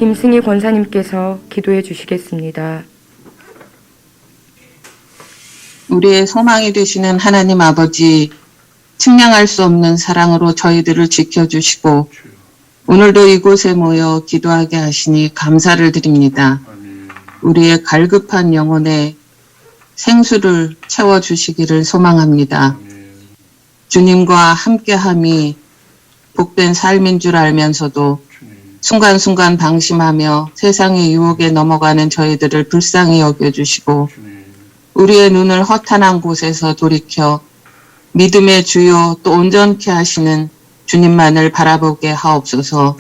김승희 권사님께서 기도해 주시겠습니다. 우리의 소망이 되시는 하나님 아버지, 측량할 수 없는 사랑으로 저희들을 지켜주시고 오늘도 이곳에 모여 기도하게 하시니 감사를 드립니다. 우리의 갈급한 영혼에 생수를 채워주시기를 소망합니다. 주님과 함께함이 복된 삶인 줄 알면서도 순간순간 방심하며 세상의 유혹에 넘어가는 저희들을 불쌍히 여겨주시고 우리의 눈을 허탄한 곳에서 돌이켜 믿음의 주요 또 온전케 하시는 주님만을 바라보게 하옵소서.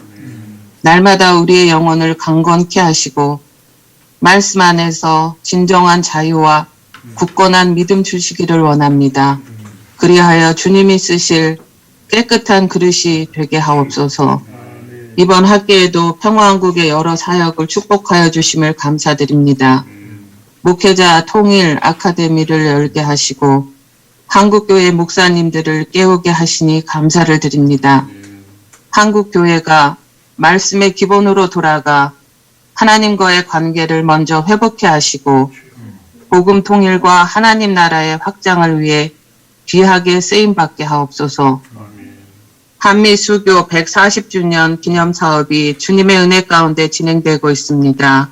날마다 우리의 영혼을 강건케 하시고 말씀 안에서 진정한 자유와 굳건한 믿음 주시기를 원합니다. 그리하여 주님이 쓰실 깨끗한 그릇이 되게 하옵소서. 이번 학기에도 평화왕국의 여러 사역을 축복하여 주심을 감사드립니다. 목회자 통일 아카데미를 열게 하시고 한국교회 목사님들을 깨우게 하시니 감사를 드립니다. 한국교회가 말씀의 기본으로 돌아가 하나님과의 관계를 먼저 회복해 하시고 복음 통일과 하나님 나라의 확장을 위해 귀하게 쓰임받게 하옵소서. 한미 수교 140주년 기념 사업이 주님의 은혜 가운데 진행되고 있습니다.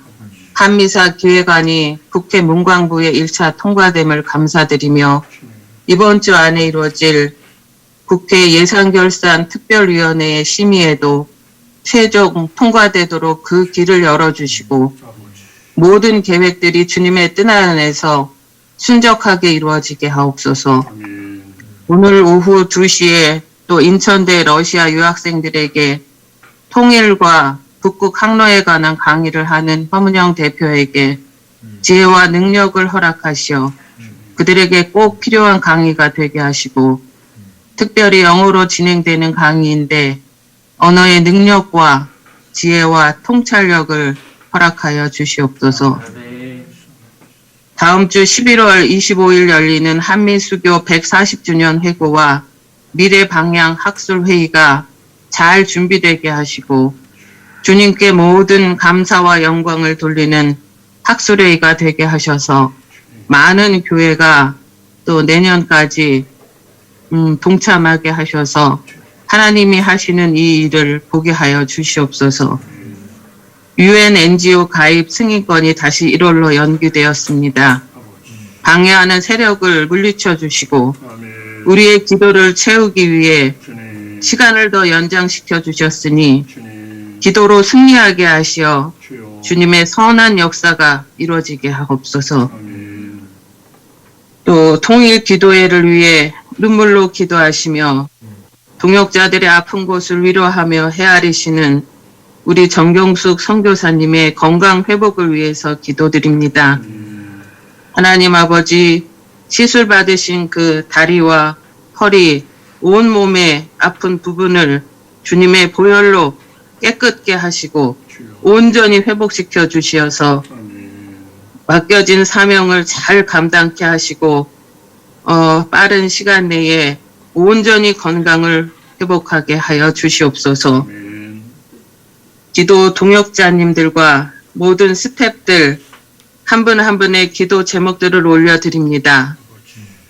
한미사 기획안이 국회 문광부의 1차 통과됨을 감사드리며 이번 주 안에 이루어질 국회 예산결산 특별위원회의 심의에도 최종 통과되도록 그 길을 열어주시고 모든 계획들이 주님의 뜻 안에서 순적하게 이루어지게 하옵소서. 오늘 오후 2시에 또 인천대 러시아 유학생들에게 통일과 북극 항로에 관한 강의를 하는 허문영 대표에게 지혜와 능력을 허락하시어 그들에게 꼭 필요한 강의가 되게 하시고 특별히 영어로 진행되는 강의인데 언어의 능력과 지혜와 통찰력을 허락하여 주시옵소서. 다음 주 11월 25일 열리는 한미수교 140주년 회고와 미래 방향 학술 회의가 잘 준비되게 하시고 주님께 모든 감사와 영광을 돌리는 학술 회의가 되게 하셔서 많은 교회가 또 내년까지 동참하게 하셔서 하나님이 하시는 이 일을 보게 하여 주시옵소서. UN NGO 가입 승인권이 다시 1월로 연기되었습니다. 방해하는 세력을 물리쳐 주시고 우리의 기도를 채우기 위해 시간을 더 연장시켜 주셨으니 기도로 승리하게 하시어 주님의 선한 역사가 이루어지게 하옵소서. 또 통일 기도회를 위해 눈물로 기도하시며 동역자들의 아픈 곳을 위로하며 헤아리시는 우리 정경숙 선교사님의 건강 회복을 위해서 기도드립니다. 하나님 아버지, 시술 받으신 그 다리와 허리, 온 몸의 아픈 부분을 주님의 보혈로 깨끗게 하시고 온전히 회복시켜 주시어서 맡겨진 사명을 잘 감당케 하시고 빠른 시간 내에 온전히 건강을 회복하게 하여 주시옵소서. 기도 동역자님들과 모든 스태프들 한 분 한 분의 기도 제목들을 올려드립니다.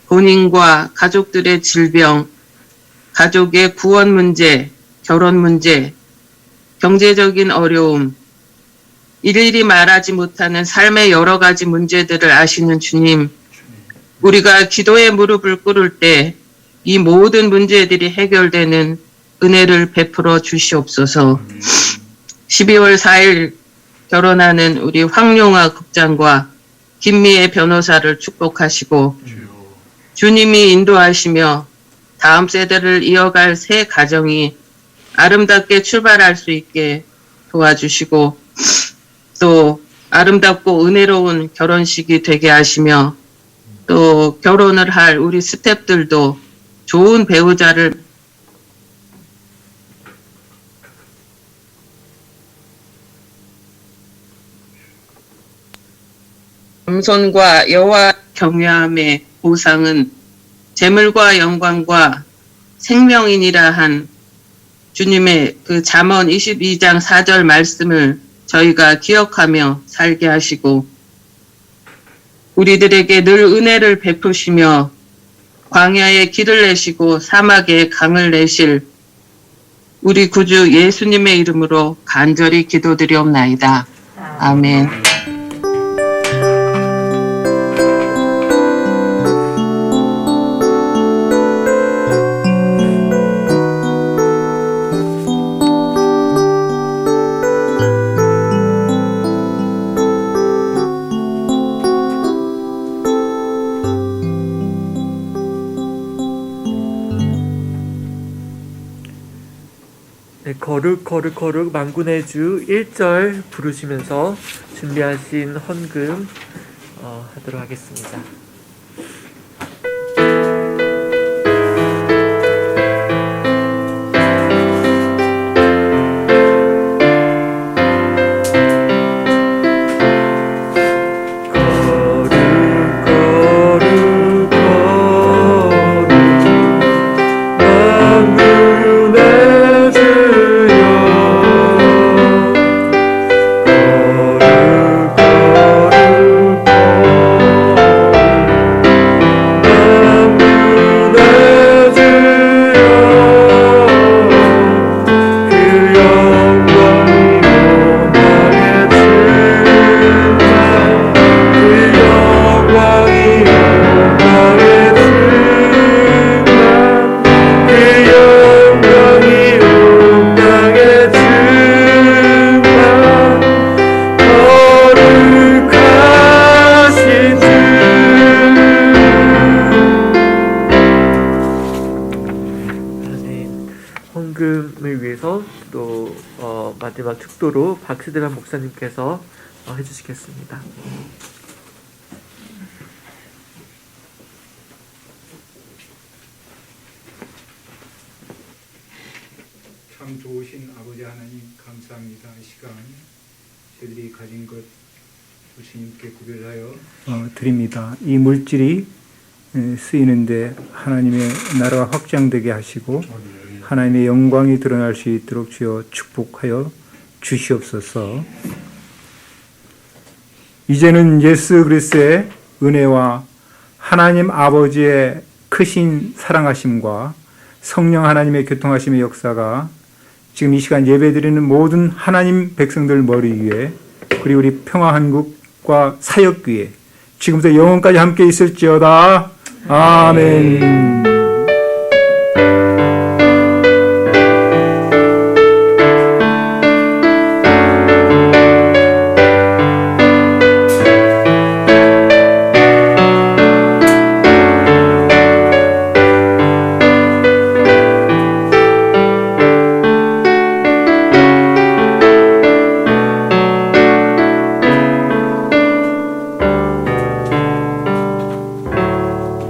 본인과 가족들의 질병, 가족의 구원 문제, 결혼 문제, 경제적인 어려움, 일일이 말하지 못하는 삶의 여러 가지 문제들을 아시는 주님, 우리가 기도의 무릎을 꿇을 때 이 모든 문제들이 해결되는 은혜를 베풀어 주시옵소서. 12월 4일 결혼하는 우리 황용화 국장과 김미애 변호사를 축복하시고 주님이 인도하시며 다음 세대를 이어갈 새 가정이 아름답게 출발할 수 있게 도와주시고 또 아름답고 은혜로운 결혼식이 되게 하시며 또 결혼을 할 우리 스태프들도 좋은 배우자를 겸손과 여호와 경외함의 보상은 재물과 영광과 생명이니라 한 주님의 그 잠언 22장 4절 말씀을 저희가 기억하며 살게 하시고 우리들에게 늘 은혜를 베푸시며 광야에 길을 내시고 사막에 강을 내실 우리 구주 예수님의 이름으로 간절히 기도드리옵나이다. 아멘. 네, 거룩 거룩 거룩 만군의 주 1절 부르시면서 준비하신 헌금 하도록 하겠습니다. 헌금을 위해서 또 마지막 축도로 박시대란 목사님께서 해주시겠습니다. 참 좋으신 아버지 하나님 감사합니다. 이 시간 저희들이 가진 것 주님께 구별하여 드립니다. 이 물질이 쓰이는데 하나님의 나라가 확장되게 하시고 하나님의 영광이 드러날 수 있도록 주여 축복하여 주시옵소서. 이제는 예수 그리스도의 은혜와 하나님 아버지의 크신 사랑하심과 성령 하나님의 교통하심의 역사가 지금 이 시간 예배드리는 모든 하나님 백성들 머리 위에 그리고 우리 평화한국과 사역교회 지금부터 영원까지 함께 있을지어다. 아멘.